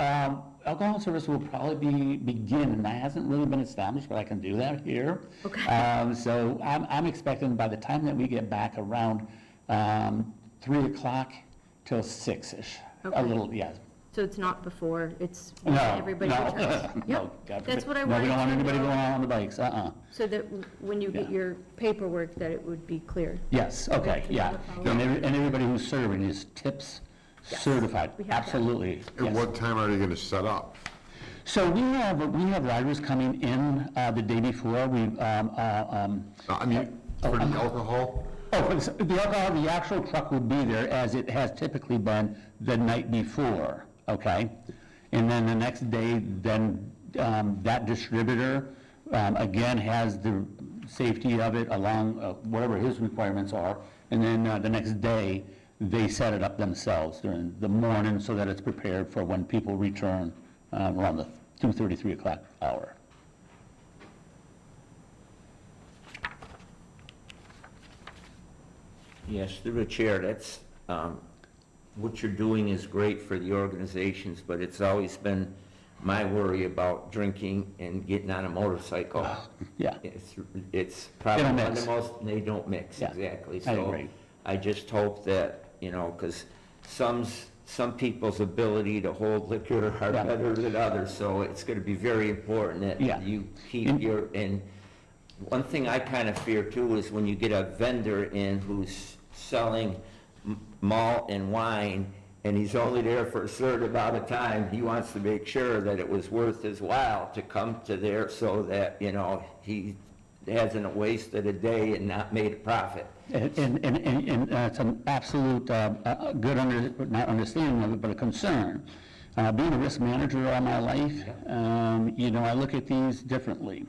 alcohol service will probably begin, and that hasn't really been established, but I can do that here. Okay. So I'm expecting by the time that we get back around 3 o'clock till 6-ish, a Okay. little, yeah. So it's not before, it's No, when everybody no, returns? no, Yep, God that's forbid. what I No, we wanted don't want to anybody know. going out on the bikes, So that when you get Yeah. your paperwork, that it would be clear. Yes, okay, yeah. And everybody who's serving is tips certified, we have that. absolutely. And yes. what time are they gonna set up? So we have riders coming in the day before. We For the alcohol? for the alcohol, the actual truck will be there as it has typically been the night before. Okay, And then the next day, then that distributor, again, has the safety of it along whatever his requirements are. And then the next day, they set it up themselves during the morning so that it's prepared for when people return around the 2:30, 3 o'clock hour. Yes, through the chair, that's, what you're doing is great for the organizations, but it's always been my worry about drinking and getting on a motorcycle. Yeah. It's probably They don't one of mix. the most, they don't mix, Yeah, exactly. I agree. So I just hope that, you know, because some people's ability to hold liquor are Yeah. better than others, so it's going to be very important that Yeah. you keep And- your, and one thing I kind of fear too is when you get a vendor in who's selling malt and wine, and he's only there for a certain amount of time, he wants to make sure that it was worth his while to come to there so that, you know, he hasn't wasted a day and not made a profit. And it's an absolute, good not understanding of it, but a concern. Being a risk manager all my life, you know, I look at these differently.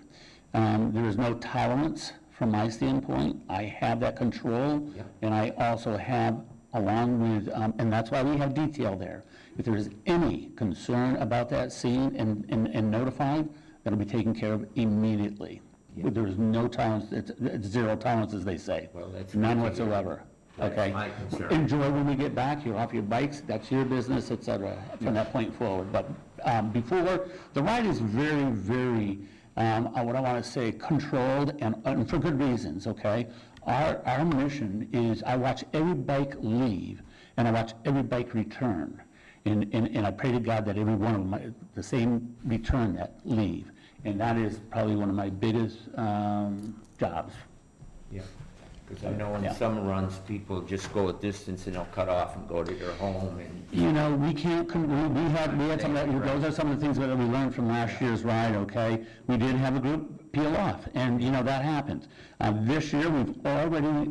There is no tolerance from my standpoint. I have that control, and I also have, along with, and that's why we have detail there. If there is any concern about that scene and notified, that'll be taken care of immediately. There is no tolerance, it's zero tolerance, as they say. Well, that's None good to hear. whatsoever. That's Okay? my concern. Enjoy when we get back, you're off your bikes, that's your business, et cetera, from that point forward. But before, the ride is very, very, what I want to say, controlled and for good reasons, okay? Our mission is, I watch every bike leave, and I watch every bike return. And I pray to God that every one of them, the same return that leave. And that is probably one of my biggest jobs. Yeah, because I know in Yeah. some runs, people just go a distance and they'll cut off and go to their home and. You know, we can't, we had some, those are some of the things that we learned from last year's ride, okay? We did have a group peel off, and, you know, that happens. This year, we've already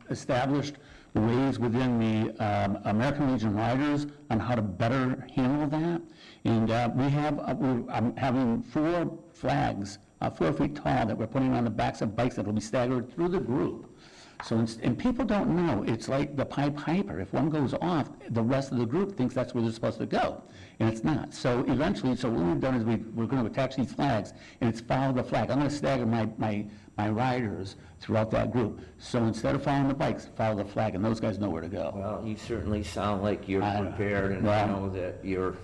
established ways within the American Legion Riders on how to better handle that. And I'm having 4 flags, 4 feet tall, that we're putting on the backs of bikes that will be staggered through the group. So, and people don't know, it's like the Pied Piper. If one goes off, the rest of the group thinks that's where they're supposed to go, and it's not. So eventually, so what we've done is we're going to attach these flags, and it's follow the flag. I'm going to stagger my riders throughout that group. So instead of following the bikes, follow the flag, and those guys know where to go. Well, you certainly sound like you're prepared, and I know that you're.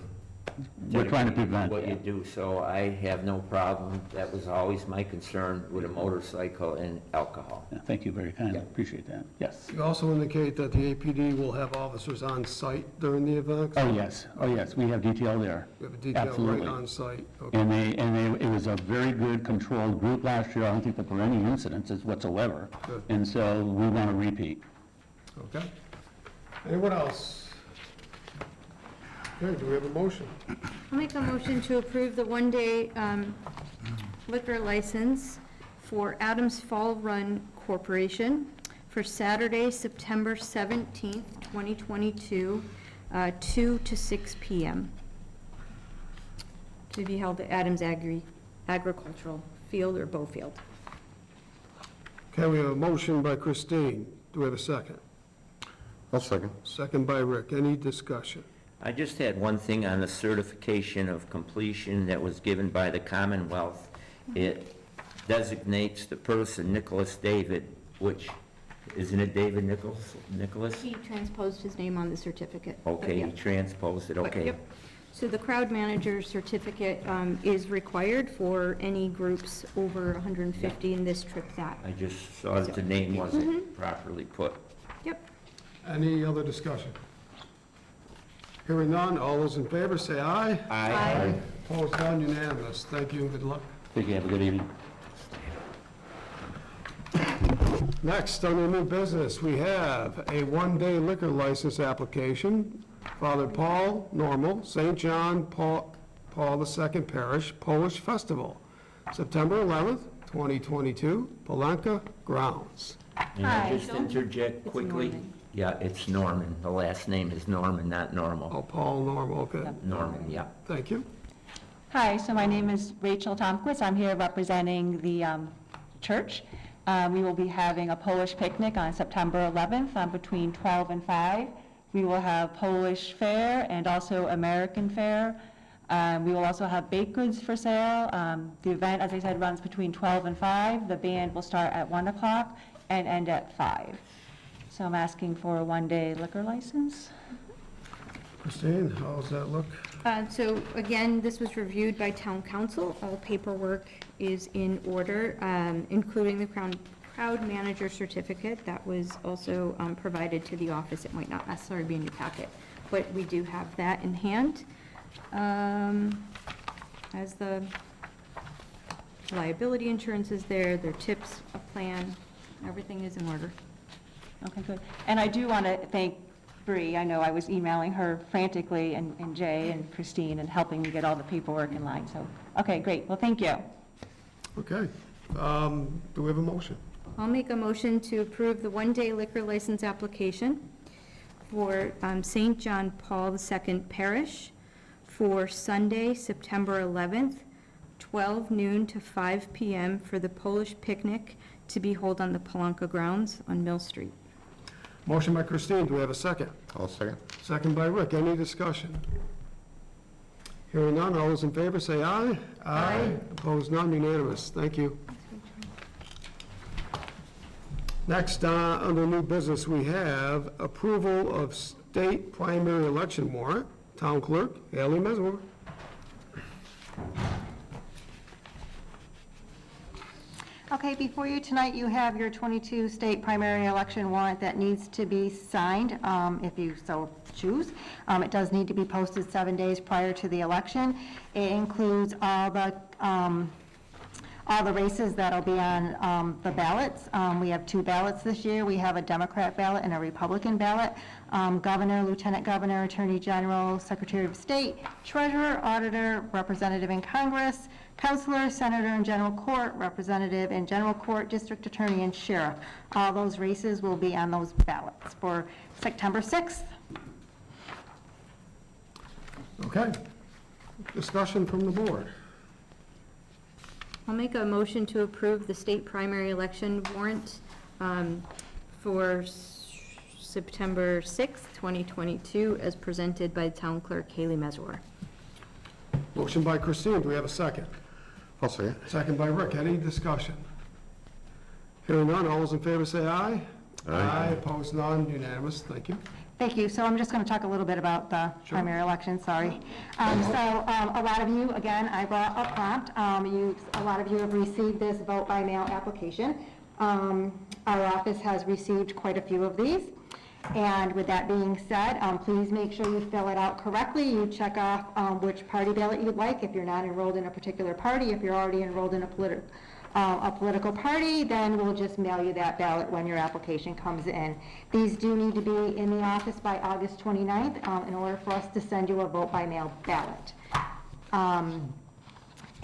We're trying to dedicated prevent what that. you do, so I have no problem. That was always my concern with a motorcycle and alcohol. Yeah, thank you very kindly, appreciate that. Yes. You also indicate that the APD will have officers on site during the event? Oh, yes, we have detail there. We have a detail right Absolutely. on site. Okay. And it was a very good controlled group last year. I don't think that there were any incidences whatsoever. Good. And so we want to repeat. Okay. Anyone else? Okay, do we have a motion? I'll make a motion to approve the one-day liquor license for Adams Fall Run Corporation for Saturday, September 17th, 2022, 2 to 6 p.m. to be held at Adams Agricultural Field or Bowfield. Okay, we have a motion by Christine. Do we have a second? I'll second. Second by Rick. Any discussion? I just had one thing on the certification of completion that was given by the Commonwealth. It designates the person, Nicholas David, which, isn't it David Nicholas? He transposed his name on the certificate. but Okay, yeah. he transposed it, But, okay. yep. So the crowd manager certificate is required for any groups over 150 in this trip that. I just saw that the name wasn't properly put. Yep. Any other discussion? Hearing none, all those in favor say aye. Aye. Opposed, none, unanimous. Thank you and good luck. Thank you, have a good evening. Next, under new business, we have a one-day liquor license application. Father Paul Normal, St. John Paul II Parish Polish Festival, September 11th, 2022, Polanka Grounds. May I just interject It's quickly? Norman. Yeah, it's Norman. The last name is Norman, not Normal. Oh, Paul Normal, okay. Norman, yeah. Thank you. Hi, so my name is Rachel Tomkowitz. I'm here representing the church. We will be having a Polish picnic on September 11th between 12 and 5. We will have Polish fare and also American fare. We will also have baked goods for sale. The event, as I said, runs between 12 and 5. The band will start at 1 o'clock and end at 5. So I'm asking for a one-day liquor license. Christine, how does that look? So again, this was reviewed by town council. All paperwork is in order, including the crowd manager certificate. That was also provided to the office. It might not necessarily be in your packet, but we do have that in hand. As the liability insurance is there, their tips, a plan, everything is in order. Okay, good. And I do want to thank Bree. I know I was emailing her frantically, and Jay and Christine, and helping me get all the paperwork in line. So, okay, great. Well, thank you. Okay. Do we have a motion? I'll make a motion to approve the one-day liquor license application for St. John Paul II Parish for Sunday, September 11th, 12 noon to 5 p.m. for the Polish picnic to be held on the Palanca grounds on Mill Street. Motion by Christine, do we have a second? I'll second. Second by Rick, any discussion? Hearing none, all those in favor say aye. Aye. Opposed, none, unanimous, thank you. Next, under new business, we have approval of state primary election warrant. Town Clerk, Haley Mesmer. Okay, before you tonight, you have your 22 state primary election warrant that needs to be signed, if you so choose. It does need to be posted 7 days prior to the election. It includes all the races that'll be on the ballots. We have 2 ballots this year. We have a Democrat ballot and a Republican ballot. Governor, Lieutenant Governor, Attorney General, Secretary of State, Treasurer, Auditor, Representative in Congress, Counselor, Senator in General Court, Representative in General Court, District Attorney, and Sheriff. All those races will be on those ballots for September 6th. Okay. Discussion from the board. I'll make a motion to approve the state primary election warrant for September 6th, 2022, as presented by Town Clerk Haley Meswer. Motion by Christine, do we have a second? I'll second. Second by Rick, any discussion? Hearing none, all those in favor say aye. Aye. Opposed, none, unanimous, thank you. Thank you. So I'm just going to talk a little bit about the primary election, sorry. A lot of you, again, I brought a prompt. A lot of you have received this vote by mail application. Our office has received quite a few of these. And with that being said, please make sure you fill it out correctly. You check off which party ballot you'd like. If you're not enrolled in a particular party, if you're already enrolled in a political party, then we'll just mail you that ballot when your application comes in. These do need to be in the office by August 29th in order for us to send you a vote by mail ballot.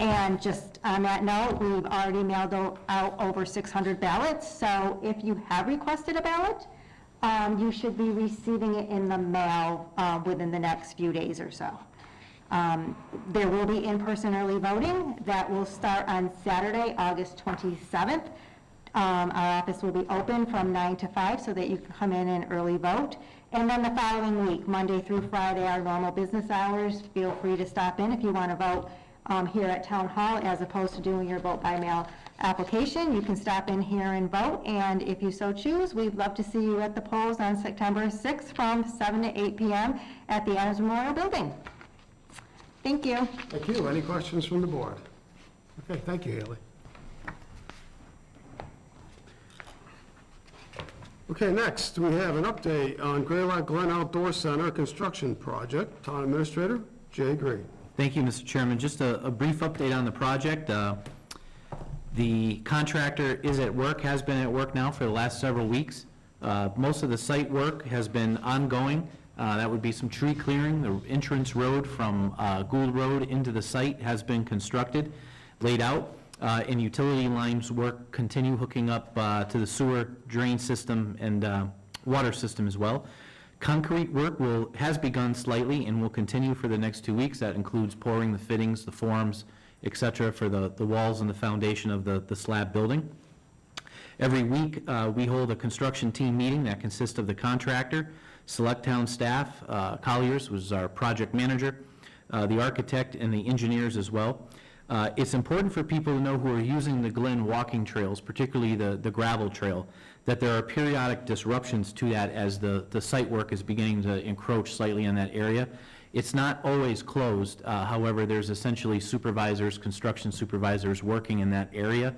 And just on that note, we've already mailed out over 600 ballots. So if you have requested a ballot, you should be receiving it in the mail within the next few days or so. There will be in-person early voting. That will start on Saturday, August 27th. Our office will be open from 9 to 5 so that you can come in and early vote. And then the following week, Monday through Friday, our normal business hours, feel free to stop in if you want to vote here at Town Hall as opposed to doing your vote by mail application. You can stop in here and vote, and if you so choose, we'd love to see you at the polls on September 6th from 7 to 8 p.m. at the Adams Memorial Building. Thank you. Thank you. Any questions from the board? Okay, thank you, Haley. Okay, next, we have an update on Graylock Glen Outdoor Center construction project. Town Administrator, Jay Green. Thank you, Mr. Chairman. Just a brief update on the project. The contractor is at work, has been at work now for the last several weeks. Most of the site work has been ongoing. That would be some tree clearing. The entrance road from Gould Road into the site has been constructed, laid out, and utility lines work continue hooking up to the sewer drain system and water system as well. Concrete work has begun slightly and will continue for the next 2 weeks. That includes pouring the fittings, the forms, et cetera, for the walls and the foundation of the slab building. Every week, we hold a construction team meeting that consists of the contractor, select town staff, Colliers was our project manager, the architect, and the engineers as well. It's important for people to know who are using the Glen walking trails, particularly the gravel trail, that there are periodic disruptions to that as the site work is beginning to encroach slightly in that area. It's not always closed. However, there's essentially supervisors, construction supervisors working in that area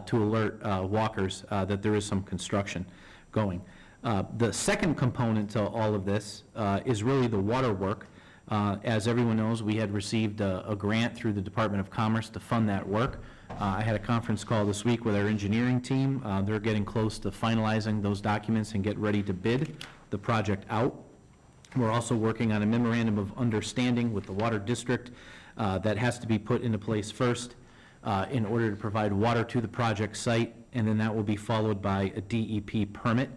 to alert walkers that there is some construction going. The second component to all of this is really the water work. As everyone knows, we had received a grant through the Department of Commerce to fund that work. I had a conference call this week with our engineering team. They're getting close to finalizing those documents and get ready to bid the project out. We're also working on a memorandum of understanding with the Water District that has to be put into place first in order to provide water to the project site, and then that will be followed by a DEP permit.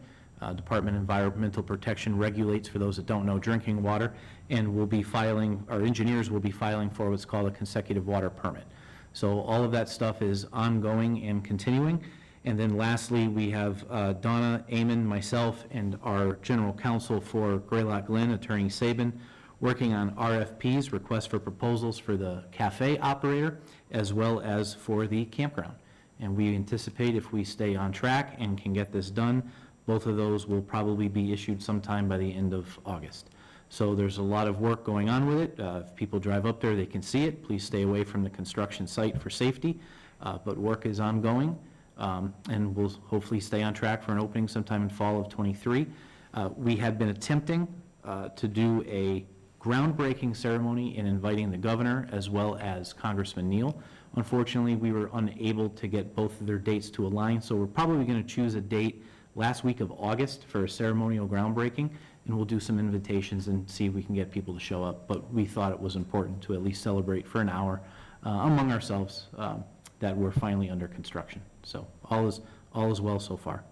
Department of Environmental Protection regulates, for those that don't know, drinking water, and we'll be filing, our engineers will be filing for what's called a consecutive water permit. So all of that stuff is ongoing and continuing. And then lastly, we have Donna, Amon, myself, and our general counsel for Greylock Glen, Attorney Sabin, working on RFPs, requests for proposals for the cafe operator, as well as for the campground. And we anticipate, if we stay on track and can get this done, both of those will probably be issued sometime by the end of August. So there's a lot of work going on with it. If people drive up there, they can see it. Please stay away from the construction site for safety, but work is ongoing. And we'll hopefully stay on track for an opening sometime in fall of '23. We had been attempting to do a groundbreaking ceremony in inviting the governor as well as Congressman Neal. Unfortunately, we were unable to get both of their dates to align, so we're probably going to choose a date last week of August for a ceremonial groundbreaking, and we'll do some invitations and see if we can get people to show up. But we thought it was important to at least celebrate for an hour among ourselves that we're finally under construction. So all is well so far.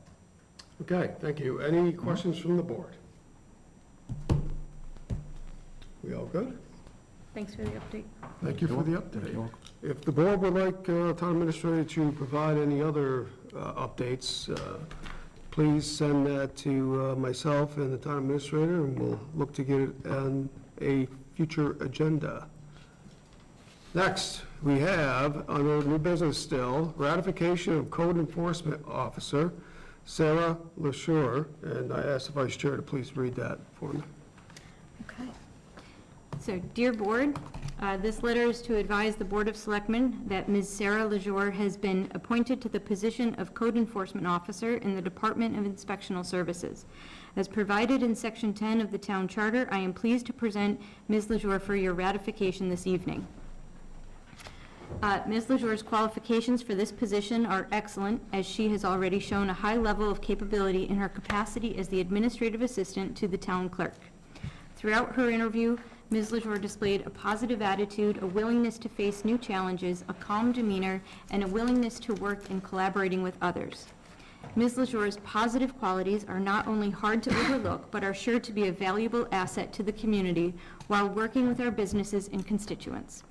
Okay, thank you. Any questions from the board? We all good? Thanks for the update. Thank you for the update. If the board would like town administrator to provide any other updates, please send that to myself and the town administrator, and we'll look to get it on a future agenda. Next, we have, under new business still, ratification of Code Enforcement Officer Sarah LaSure, and I asked the Vice Chair to please read that for me. Okay. So, dear Board, this letter is to advise the Board of Selectmen that Ms. Sarah LaJour has been appointed to the position of Code Enforcement Officer in the Department of Inspectional Services. As provided in Section 10 of the Town Charter, I am pleased to present Ms. LaJour for your ratification this evening. Ms. LaJour's qualifications for this position are excellent, as she has already shown a high level of capability in her capacity as the administrative assistant to the town clerk. Throughout her interview, Ms. LaJour displayed a positive attitude, a willingness to face new challenges, a calm demeanor, and a willingness to work in collaborating with others. Ms. LaJour's positive qualities are not only hard to overlook, but are sure to be a valuable asset to the community while working with our businesses and constituents.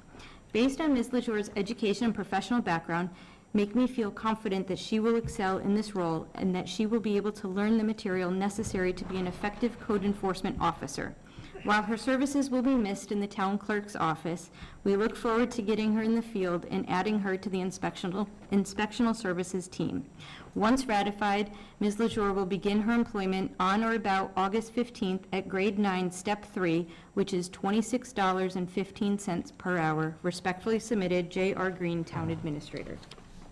Based on Ms. LaJour's education and professional background, make me feel confident that she will excel in this role and that she will be able to learn the material necessary to be an effective code enforcement officer. While her services will be missed in the town clerk's office, we look forward to getting her in the field and adding her to the inspectional services team. Once ratified, Ms. LaJour will begin her employment on or about August 15th at grade 9, step 3, which is $26.15 per hour. Respectfully submitted, J.R. Green, Town Administrator.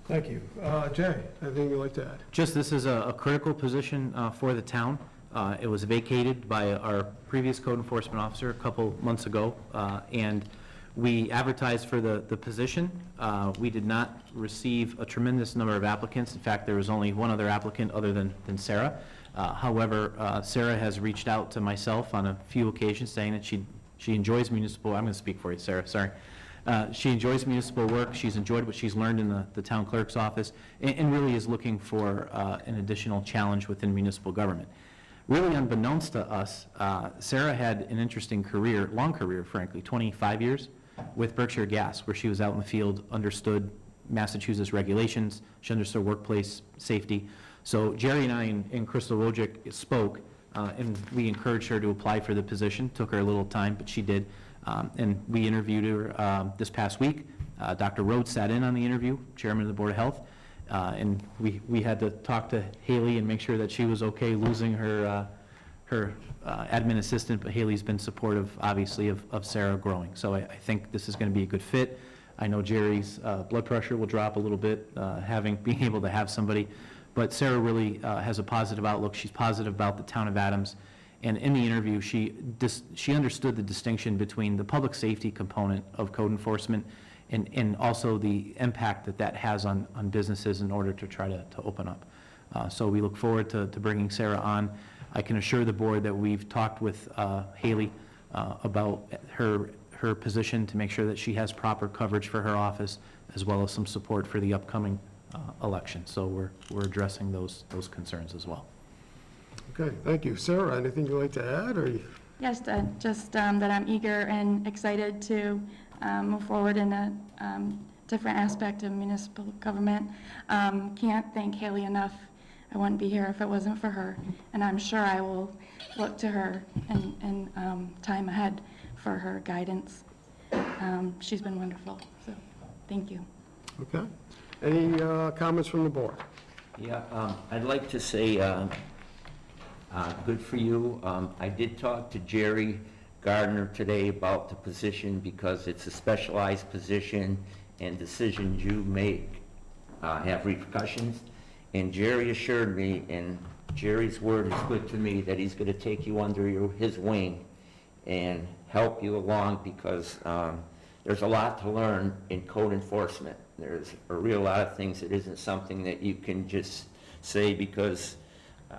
Thank you. Jay, anything you'd like to add? Just this is a critical position for the town. It was vacated by our previous code enforcement officer a couple months ago, and we advertised for the position. We did not receive a tremendous number of applicants. In fact, there was only one other applicant other than Sarah. However, Sarah has reached out to myself on a few occasions saying that she enjoys municipal, I'm going to speak for you, Sarah, sorry. She enjoys municipal work. She's enjoyed what she's learned in the town clerk's office, and really is looking for an additional challenge within municipal government. Really unbeknownst to us, Sarah had an interesting career, long career frankly, 25 years with Berkshire Gas, where she was out in the field, understood Massachusetts regulations, she understood workplace safety. So Jerry and I and Crystal Wojcik spoke, and we encouraged her to apply for the position. Took her a little time, but she did. And we interviewed her this past week. Dr. Rhodes sat in on the interview, chairman of the Board of Health. And we had to talk to Haley and make sure that she was okay losing her admin assistant, but Haley's been supportive, obviously, of Sarah growing. So I think this is going to be a good fit. I know Jerry's blood pressure will drop a little bit, being able to have somebody, but Sarah really has a positive outlook. She's positive about the town of Adams. And in the interview, she understood the distinction between the public safety component of code enforcement and also the impact that has on businesses in order to try to open up. So we look forward to bringing Sarah on. I can assure the board that we've talked with Haley about her position to make sure that she has proper coverage for her office, as well as some support for the upcoming election. So we're addressing those concerns as well. Okay, thank you. Sarah, anything you'd like to add, or? Yes, just that I'm eager and excited to move forward in a different aspect of municipal government. Can't thank Haley enough. I wouldn't be here if it wasn't for her, and I'm sure I will look to her in time ahead for her guidance. She's been wonderful, so thank you. Okay. Any comments from the board? Yeah, I'd like to say, good for you. I did talk to Jerry Gardner today about the position because it's a specialized position and decisions you make have repercussions. And Jerry assured me, and Jerry's word is good to me, that he's going to take you under his wing and help you along because there's a lot to learn in code enforcement. There's a real lot of things that isn't something that you can just say, because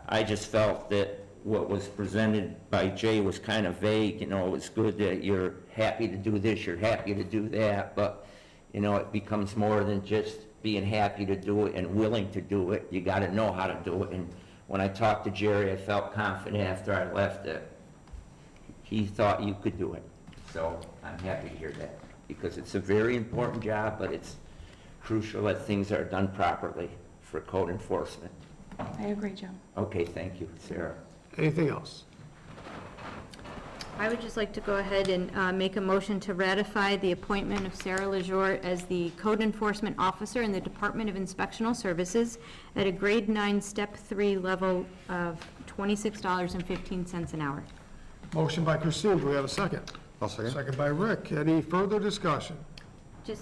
I just felt that what was presented by Jay was kind of vague. You know, it's good that you're happy to do this, you're happy to do that, but, you know, it becomes more than just being happy to do it and willing to do it. You got to know how to do it. And when I talked to Jerry, I felt confident after I left that he thought you could do it. So I'm happy to hear that, because it's a very important job, but it's crucial that things are done properly for code enforcement. I agree, Joe. Okay, thank you, Sarah. Anything else? I would just like to go ahead and make a motion to ratify the appointment of Sarah LaJour as the Code Enforcement Officer in the Department of Inspectional Services at a grade 9, step 3 level of $26.15 an hour. Motion by Christine, do we have a second? I'll second. Second by Rick. Any further discussion?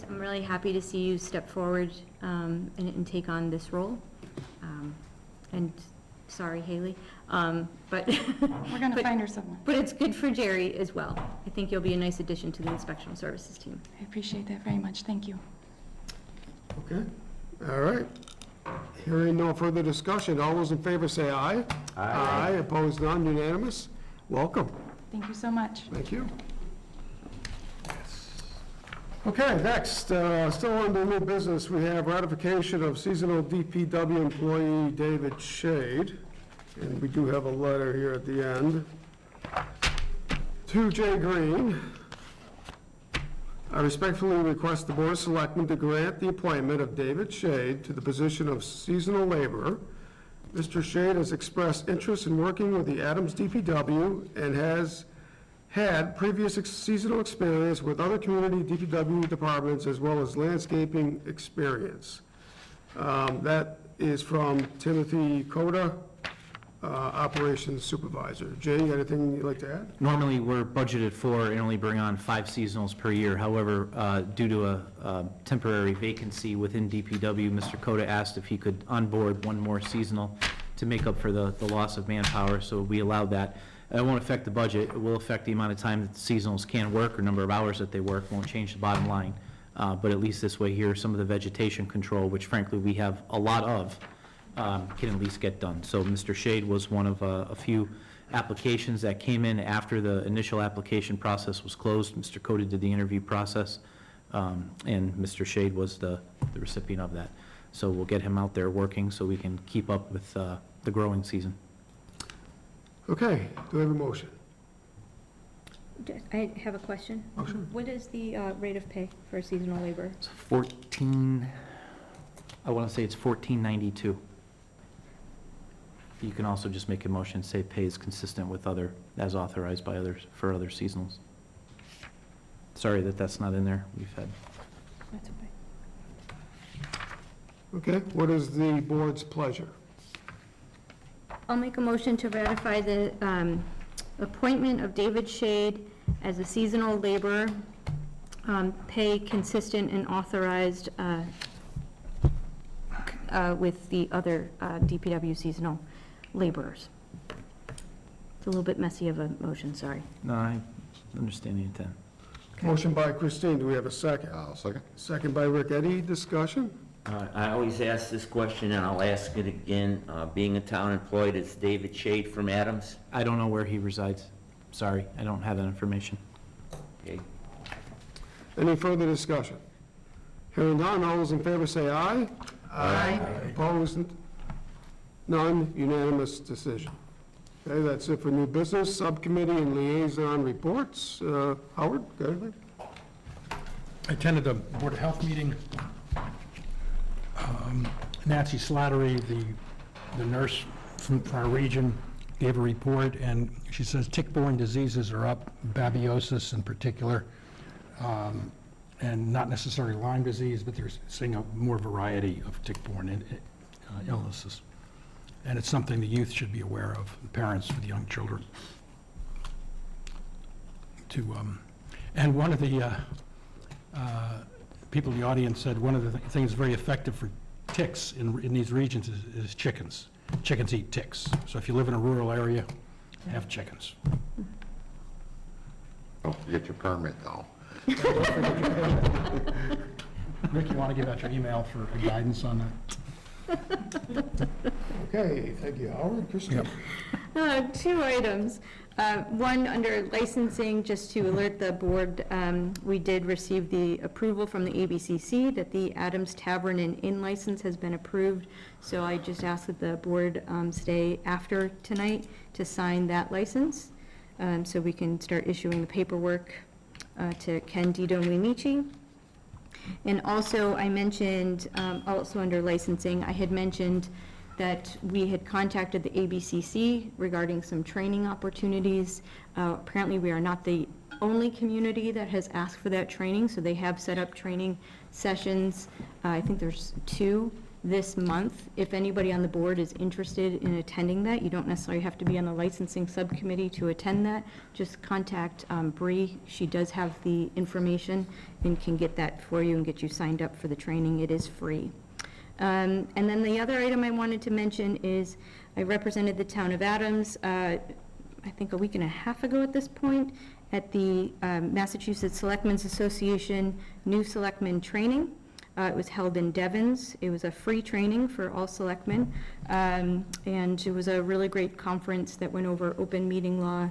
I'm really happy to see you step forward and take on this role. And sorry, Haley, but We're going to find her someone. But it's good for Jerry as well. I think you'll be a nice addition to the inspectional services team. I appreciate that very much. Thank you. Okay, all right. Hearing no further discussion, all those in favor say aye. Aye. Opposed, none, unanimous. Welcome. Thank you so much. Thank you. Okay, next, still under new business, we have ratification of seasonal DPW employee David Shade. And we do have a letter here at the end. To Jay Green, I respectfully request the Board of Selectmen to grant the appointment of David Shade to the position of seasonal laborer. Mr. Shade has expressed interest in working with the Adams DPW and has had previous seasonal experience with other community DPW departments as well as landscaping experience. That is from Timothy Coda, Operations Supervisor. Jay, anything you'd like to add? Normally, we're budgeted for and only bring on 5 seasonals per year. However, due to a temporary vacancy within DPW, Mr. Coda asked if he could onboard one more seasonal to make up for the loss of manpower, so we allowed that. It won't affect the budget. It will affect the amount of time that the seasonals can work or number of hours that they work. Won't change the bottom line. But at least this way here, some of the vegetation control, which frankly we have a lot of, can at least get done. So Mr. Shade was one of a few applications that came in after the initial application process was closed. Mr. Coda did the interview process, and Mr. Shade was the recipient of that. So we'll get him out there working so we can keep up with the growing season. Okay, do we have a motion? I have a question. Oh, sure. What is the rate of pay for seasonal labor? It's 14, I want to say it's 1492. You can also just make a motion, say pay is consistent with other, as authorized by others, for other seasonals. Sorry that that's not in there. We've had, That's okay. Okay, what is the board's pleasure? I'll make a motion to ratify the appointment of David Shade as a seasonal laborer, pay consistent and authorized with the other DPW seasonal laborers. It's a little bit messy of a motion, sorry. no, I understand the intent. Motion by Christine, do we have a second? I'll second. Second by Rick. Any discussion? I always ask this question, and I'll ask it again. Being a town employee, is David Shade from Adams? I don't know where he resides. Sorry, I don't have that information. Okay. Any further discussion? Hearing none, all those in favor say aye. Aye. Opposed? None, unanimous decision. Okay, that's it for new business, subcommittee and liaison reports. Howard, got anything? I attended a Board of Health meeting. Nancy Slattery, the nurse from our region, gave a report, and she says tick-borne diseases are up, babiosis in particular, and not necessarily Lyme disease, but they're seeing a more variety of tick-borne illnesses. And it's something the youth should be aware of, the parents with young children. And one of the people in the audience said one of the things very effective for ticks in these regions is chickens. Chickens eat ticks. So if you live in a rural area, have chickens. Don't forget your permit, though. Rick, you want to give out your email for guidance on that? Okay, thank you, Howard. Christine? Two items. One, under licensing, just to alert the board, we did receive the approval from the ABCC that the Adams Tavern and Inn license has been approved. So I just ask that the board stay after tonight to sign that license, so we can start issuing the paperwork to Ken Dito-Limici. And also, I mentioned, also under licensing, I had mentioned that we had contacted the ABCC regarding some training opportunities. Apparently, we are not the only community that has asked for that training, so they have set up training sessions. I think there's 2 this month. If anybody on the board is interested in attending that, you don't necessarily have to be on the licensing subcommittee to attend that. Just contact Bree. She does have the information and can get that for you and get you signed up for the training. It is free. And then the other item I wanted to mention is I represented the town of Adams, I think a week and a half ago at this point, at the Massachusetts Selectmen's Association New Selectmen Training. It was held in Devens. It was a free training for all selectmen, and it was a really great conference that went over open meeting law,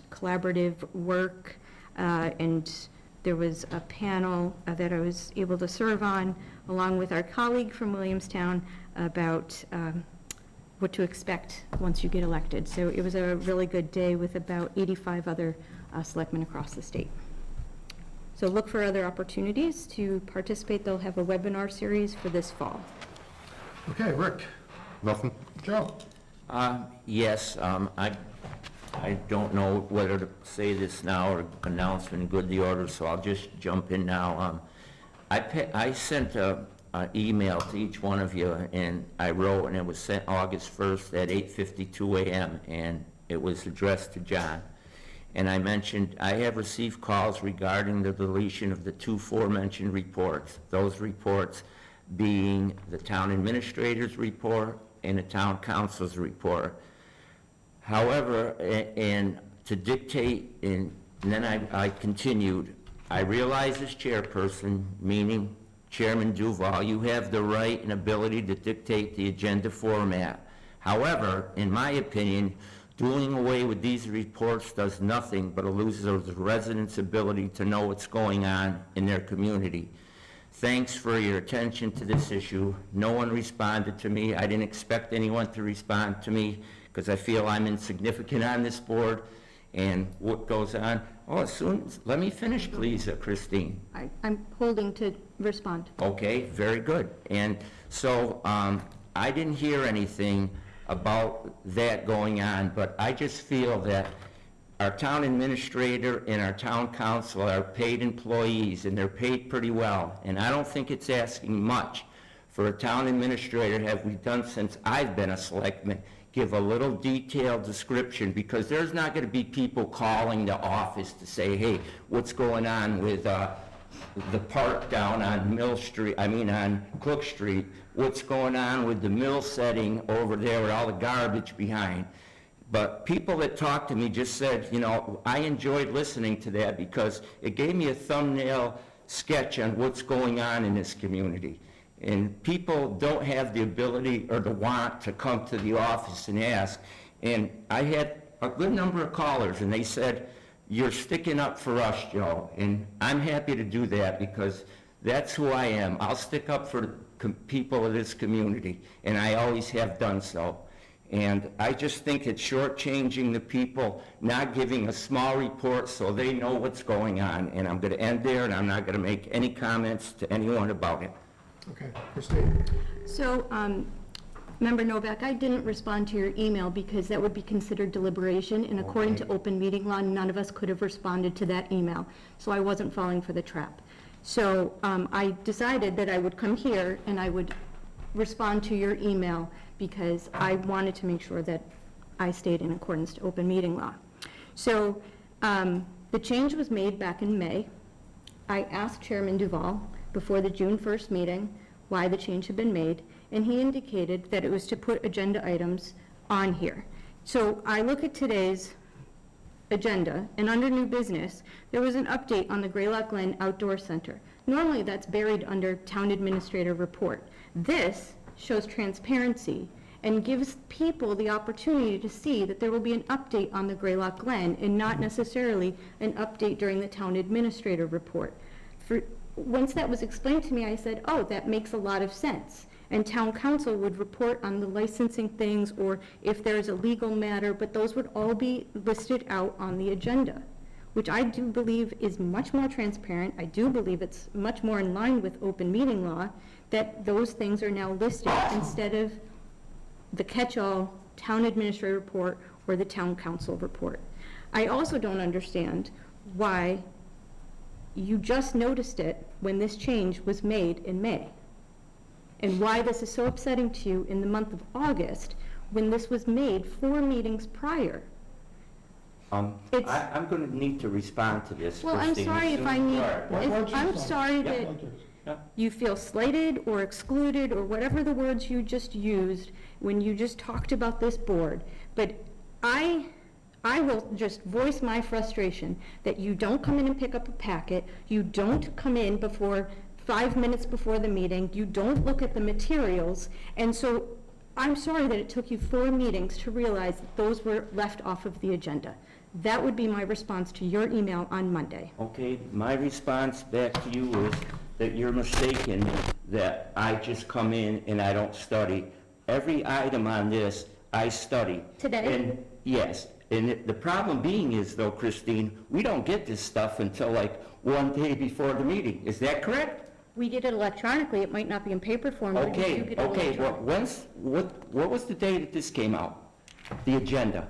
collaborative work, and there was a panel that I was able to serve on, along with our colleague from Williamstown, about what to expect once you get elected. So it was a really good day with about 85 other selectmen across the state. So look for other opportunities to participate. They'll have a webinar series for this fall. Okay, Rick? Nothing? Joe? Yes, I don't know whether to say this now or announcement in good order, so I'll just jump in now. I sent an email to each one of you, and I wrote, and it was sent August 1st at 8:52 a.m., and it was addressed to John. And I mentioned, I have received calls regarding the deletion of the 2 aforementioned reports. Those reports being the town administrator's report and the town council's report. However, and to dictate, and then I continued, I realize as chairperson, meaning Chairman Duval, you have the right and ability to dictate the agenda format. However, in my opinion, doing away with these reports does nothing but loses the residents' ability to know what's going on in their community. Thanks for your attention to this issue. No one responded to me. I didn't expect anyone to respond to me because I feel I'm insignificant on this board, and what goes on. Oh, let me finish, please, Christine. I'm holding to respond. Okay, very good. And so, I didn't hear anything about that going on, but I just feel that our town administrator and our town council are paid employees, and they're paid pretty well. And I don't think it's asking much for a town administrator, have we done since I've been a selectman, give a little detailed description, because there's not going to be people calling the office to say, hey, what's going on with the park down on on Cook Street, what's going on with the mill setting over there with all the garbage behind. But people that talked to me just said, you know, I enjoyed listening to that because it gave me a thumbnail sketch on what's going on in this community. And people don't have the ability or the want to come to the office and ask. And I had a good number of callers, and they said, you're sticking up for us, Joe. And I'm happy to do that because that's who I am. I'll stick up for the people of this community, and I always have done so. And I just think it's shortchanging the people, not giving a small report so they know what's going on. And I'm going to end there, and I'm not going to make any comments to anyone about it. Okay, Christine? So, Member Novak, I didn't respond to your email because that would be considered deliberation, and according to open meeting law, none of us could have responded to that email, so I wasn't falling for the trap. So I decided that I would come here and I would respond to your email because I wanted to make sure that I stayed in accordance to open meeting law. So the change was made back in May. I asked Chairman Duval before the June 1st meeting why the change had been made, and he indicated that it was to put agenda items on here. So I look at today's agenda, and under new business, there was an update on the Greylock Glen Outdoor Center. Normally, that's buried under Town Administrator Report. This shows transparency and gives people the opportunity to see that there will be an update on the Greylock Glen and not necessarily an update during the Town Administrator Report. Once that was explained to me, I said, oh, that makes a lot of sense. And town council would report on the licensing things or if there's a legal matter, but those would all be listed out on the agenda, which I do believe is much more transparent. I do believe it's much more in line with open meeting law that those things are now listed instead of the catch-all town administrator report or the town council report. I also don't understand why you just noticed it when this change was made in May, and why this is so upsetting to you in the month of August when this was made 4 meetings prior. I'm going to need to respond to this, Well, I'm Christine, sorry as if soon I as- need, All right. I'm sorry Yeah. that Yeah. you feel slighted or excluded or whatever the words you just used when you just talked about this board, but I will just voice my frustration that you don't come in and pick up a packet, you don't come in before 5 minutes before the meeting, you don't look at the materials, and so I'm sorry that it took you 4 meetings to realize that those were left off of the agenda. That would be my response to your email on Monday. Okay, my response back to you is that you're mistaken, that I just come in and I don't study. Every item on this, I study. Today? And yes, and the problem being is though, Christine, we don't get this stuff until like 1 day before the meeting. Is that correct? We get it electronically, it might not be in paper form, but we do Okay, get it okay, electronically. what was the day that this came out? The agenda?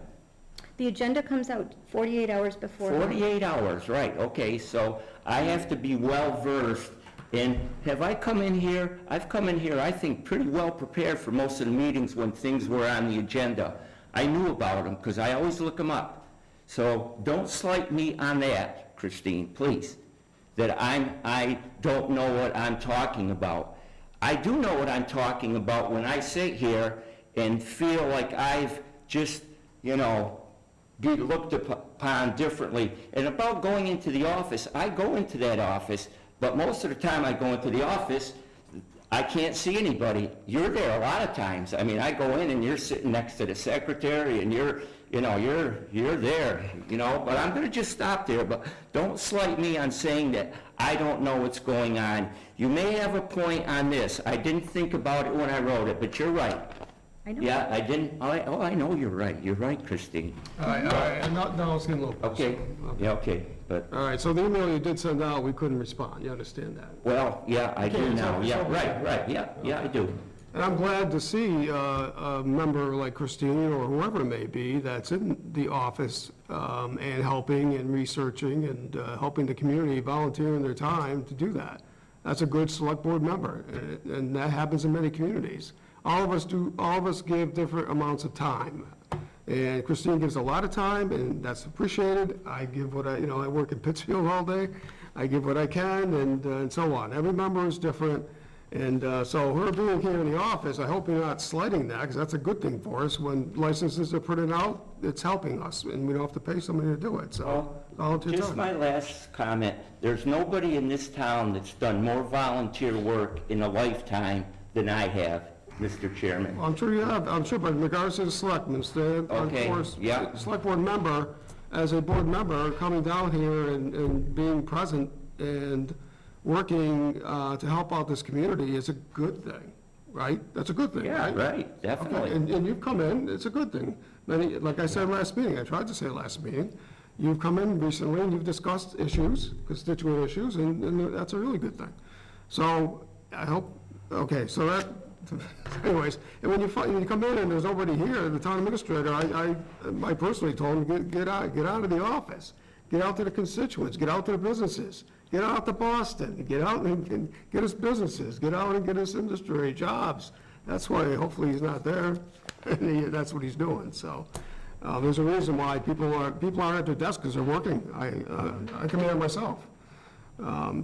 The agenda comes out 48 hours before. 48 hours, right, okay, so I have to be well-versed, and have I come in here? I've come in here, I think, pretty well prepared for most of the meetings when things were on the agenda. I knew about them, because I always look them up. So don't slight me on that, Christine, please, that I don't know what I'm talking about. I do know what I'm talking about when I sit here and feel like I've just, you know, be looked upon differently. And about going into the office, I go into that office, but most of the time I go into the office, I can't see anybody. You're there a lot of times. I mean, I go in and you're sitting next to the secretary and you're there, you know, but I'm going to just stop there. But don't slight me on saying that I don't know what's going on. You may have a point on this. I didn't think about it when I wrote it, but you're right. I know. Yeah, I didn't, I know you're right, Christine. All right, now it's getting a little personal. Okay, yeah, okay, but, All right, so the email you did send out, we couldn't respond, you understand that? well, yeah, I do Okay, now, so- yeah, right, yeah, I do. And I'm glad to see a member like Christine or whoever it may be that's in the office and helping and researching and helping the community, volunteering their time to do that. That's a good select board member, and that happens in many communities. All of us give different amounts of time. And Christine gives a lot of time, and that's appreciated. I give what I work in Pittsfield all day. I give what I can, and so on. Every member is different. And so her being here in the office, I hope you're not slighting that, because that's a good thing for us. When licenses are printed out, it's helping us, and we don't have to pay somebody to do it, so volunteer Just time. my last comment, there's nobody in this town that's done more volunteer work in a lifetime than I have, Mr. Chairman. Well, I'm sure you have, I'm sure, but in regards to the selectmen, Okay, yeah. select board member, as a board member, coming down here and being present and working to help out this community is a good thing, right? That's a good thing, Yeah, right? right, definitely. Okay, and you've come in, it's a good thing. Like I said last meeting, I tried to say last meeting, you've come in recently and you've discussed issues, constituent issues, and that's a really good thing. So, I hope, okay, so that, anyways, and when you come in and there's nobody here, the town administrator, I personally told him, get out of the office, get out to the constituents, get out to the businesses, get out to Boston, get out and get us businesses, get out and get us industry, jobs. That's why hopefully he's not there, and that's what he's doing, so. There's a reason why people aren't at their desks because they're working. I come here myself.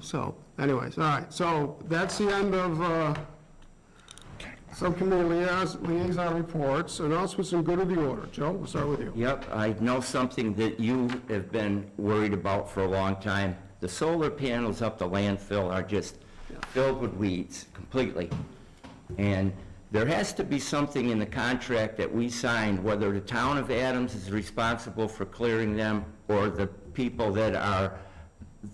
So, anyways, all right, so that's the end of subcommittee liaison reports. Announcements in good of the order. Joe, we'll start with you. Yep, I know something that you have been worried about for a long time. The solar panels up the landfill are just filled with weeds completely. And there has to be something in the contract that we signed, whether the town of Adams is responsible for clearing them or the people that are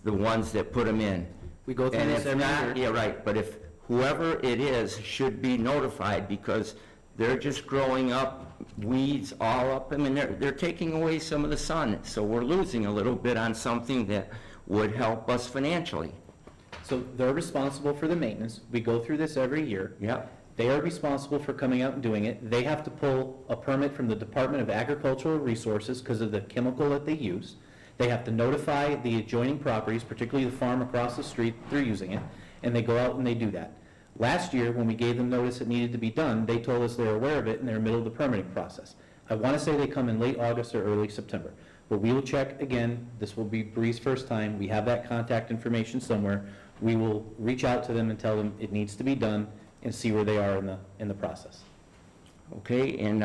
the ones that put them in. We go through And this if every not, year. yeah, right, but if whoever it is should be notified because they're just growing up weeds all up. I mean, they're taking away some of the sun, so we're losing a little bit on something that would help us financially. So they're responsible for the maintenance. We go through this every year. Yep. They are responsible for coming out and doing it. They have to pull a permit from the Department of Agricultural Resources because of the chemical that they use. They have to notify the adjoining properties, particularly the farm across the street, they're using it, and they go out and they do that. Last year, when we gave them notice it needed to be done, they told us they were aware of it and they're in the middle of the permitting process. I want to say they come in late August or early September. But we will check again. This will be Bree's first time. We have that contact information somewhere. We will reach out to them and tell them it needs to be done and see where they are in the process. Okay, and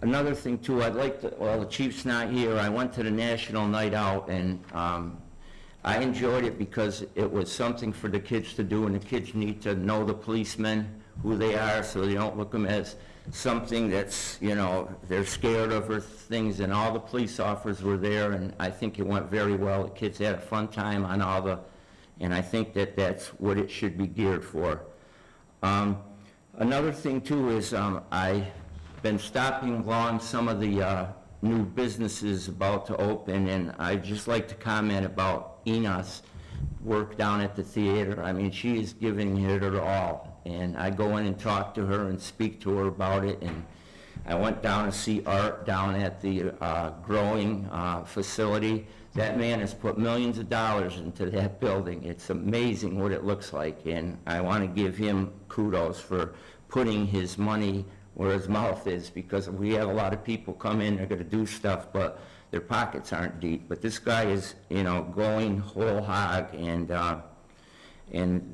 another thing too, I'd like to, well, the chief's not here, I went to the National Night Out, and I enjoyed it because it was something for the kids to do, and the kids need to know the policemen, who they are, so they don't look them as something that's, they're scared of or things, and all the police officers were there, and I think it went very well. The kids had a fun time on all the, and I think that that's what it should be geared for. Another thing too is I've been stopping along some of the new businesses about to open, and I'd just like to comment about Enos' work down at the theater. I mean, she is giving it her all, and I go in and talk to her and speak to her about it, and I went down to see Art down at the growing facility. That man has put millions of dollars into that building. It's amazing what it looks like, and I want to give him kudos for putting his money where his mouth is, because we have a lot of people come in, they're going to do stuff, but their pockets aren't deep. But this guy is, going whole hog, and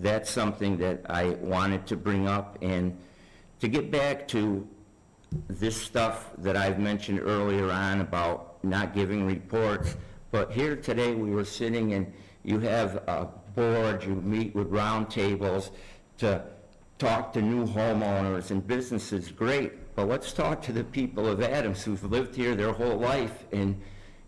that's something that I wanted to bring up. And to get back to this stuff that I've mentioned earlier on about not giving reports, but here today we were sitting and you have a board, you meet with round tables to talk to new homeowners and businesses, great, but let's talk to the people of Adams who've lived here their whole life. And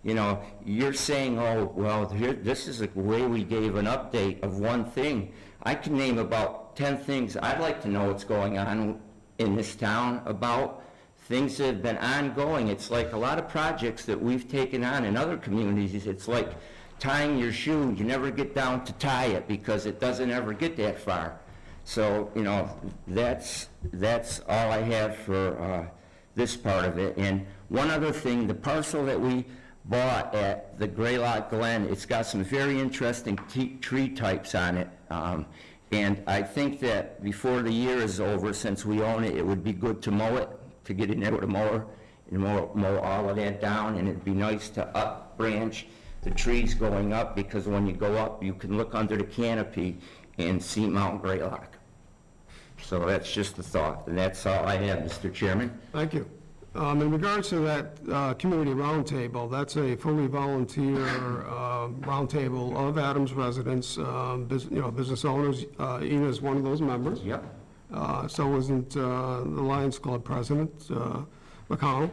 you're saying, oh, well, this is the way we gave an update of one thing. I can name about 10 things I'd like to know what's going on in this town about things that have been ongoing. It's like a lot of projects that we've taken on in other communities. It's like tying your shoe. You never get down to tie it because it doesn't ever get that far. So, you know, that's all I have for this part of it. And one other thing, the parcel that we bought at the Greylock Glen, it's got some very interesting tree types on it. And I think that before the year is over, since we own it, it would be good to mow it, to get in there with a mower and mow all of that down. And it'd be nice to up-branch the trees going up, because when you go up, you can look under the canopy and see Mount Greylock. So that's just a thought, and that's all I have, Mr. Chairman. Thank you. In regards to that community roundtable, that's a fully volunteer roundtable of Adams residents, business owners. Ina is one of those members. Yep. So isn't the Lions Club president, McConnell.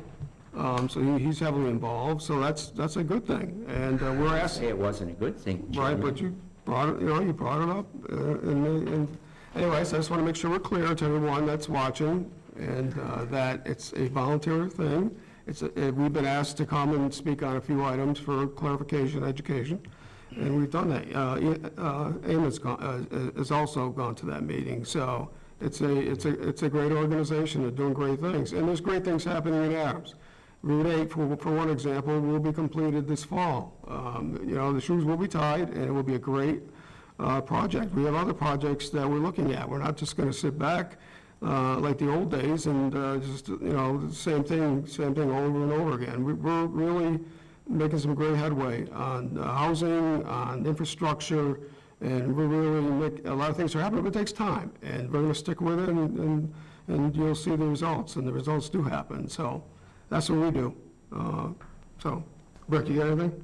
So he's heavily involved, so that's a good thing. And we're asking. Say it wasn't a good thing, Chairman. Right, but you brought it, you brought it up. And anyways, I just want to make sure we're clear to everyone that's watching, and that it's a voluntary thing. We've been asked to come and speak on a few items for clarification, education, and we've done that. AIM has also gone to that meeting, so it's a great organization. They're doing great things, and there's great things happening in Adams. Route 8, for one example, will be completed this fall. The shoes will be tied, and it will be a great project. We have other projects that we're looking at. We're not just going to sit back like the old days and just, the same thing over and over again. We're really making some great headway on housing, on infrastructure, and we're really a lot of things are happening, but it takes time. And we're going to stick with it, and you'll see the results, and the results do happen. So that's what we do. So, Rick, you got anything?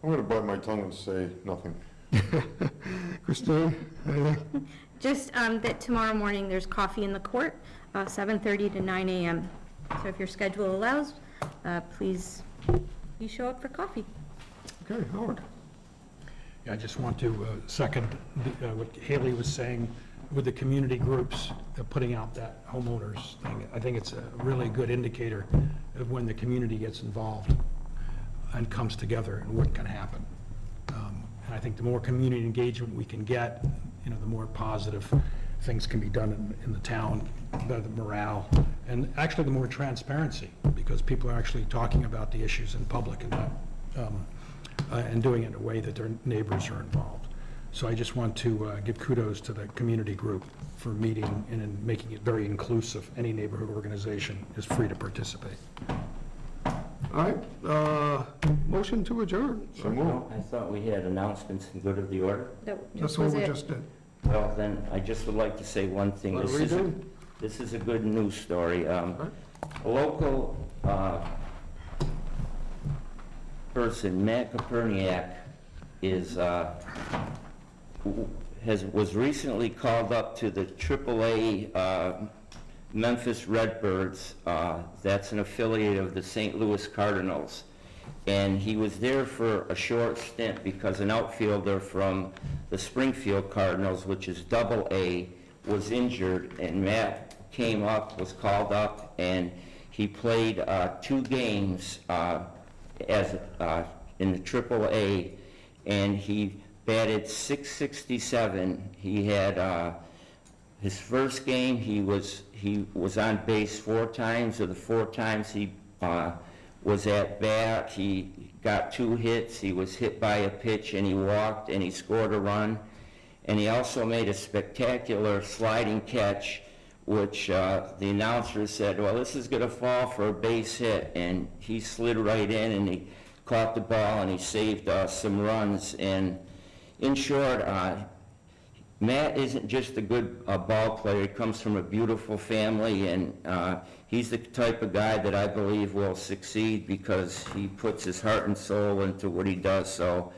I'm going to bite my tongue and say nothing. Christine, anything? Just that tomorrow morning, there's coffee in the court, 7:30 to 9 a.m. So if your schedule allows, please show up for coffee. Okay, Howard. Yeah, I just want to second what Haley was saying with the community groups putting out that homeowners thing. I think it's a really good indicator of when the community gets involved and comes together and what can happen. And I think the more community engagement we can get, the more positive things can be done in the town, the morale, and actually the more transparency, because people are actually talking about the issues in public and not, and doing it in a way that their neighbors are involved. So I just want to give kudos to the community group for meeting and in making it very inclusive. Any neighborhood organization is free to participate. All right, motion to adjourn. So move. I thought we had announcements in good of the order. That's what we just did. Well, then, I just would like to say one thing. What do we do? This is a good news story. A local person, Matt Koperniak, was recently called up to the AAA Memphis Redbirds. That's an affiliate of the St. Louis Cardinals. And he was there for a short stint because an outfielder from the Springfield Cardinals, which is AA, was injured, and Matt was called up, and he played 2 games in the AAA, and he batted .667. He had his first game, he was on base 4 times. Of the 4 times he was at bat, he got 2 hits. He was hit by a pitch, and he walked, and he scored a run. And he also made a spectacular sliding catch, which the announcer said, well, this is going to fall for a base hit. And he slid right in, and he caught the ball, and he saved some runs. And in short, Matt isn't just a good ball player. He comes from a beautiful family, and he's the type of guy that I believe will succeed because he puts his heart and soul into what he does. So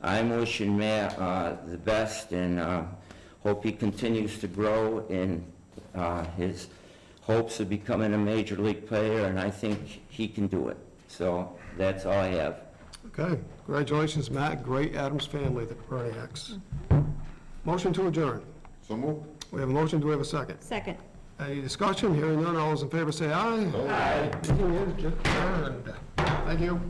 I'm wishing Matt the best, and hope he continues to grow in his hopes of becoming a major league player, and I think he can do it. So that's all I have. Okay, congratulations, Matt. Great Adams family, the Koperniaks. Motion to adjourn. So move. We have a motion, do we have a second? Second. Any discussion? Hearing none, all those in favor say aye. Aye. Meeting is adjourned. Thank you.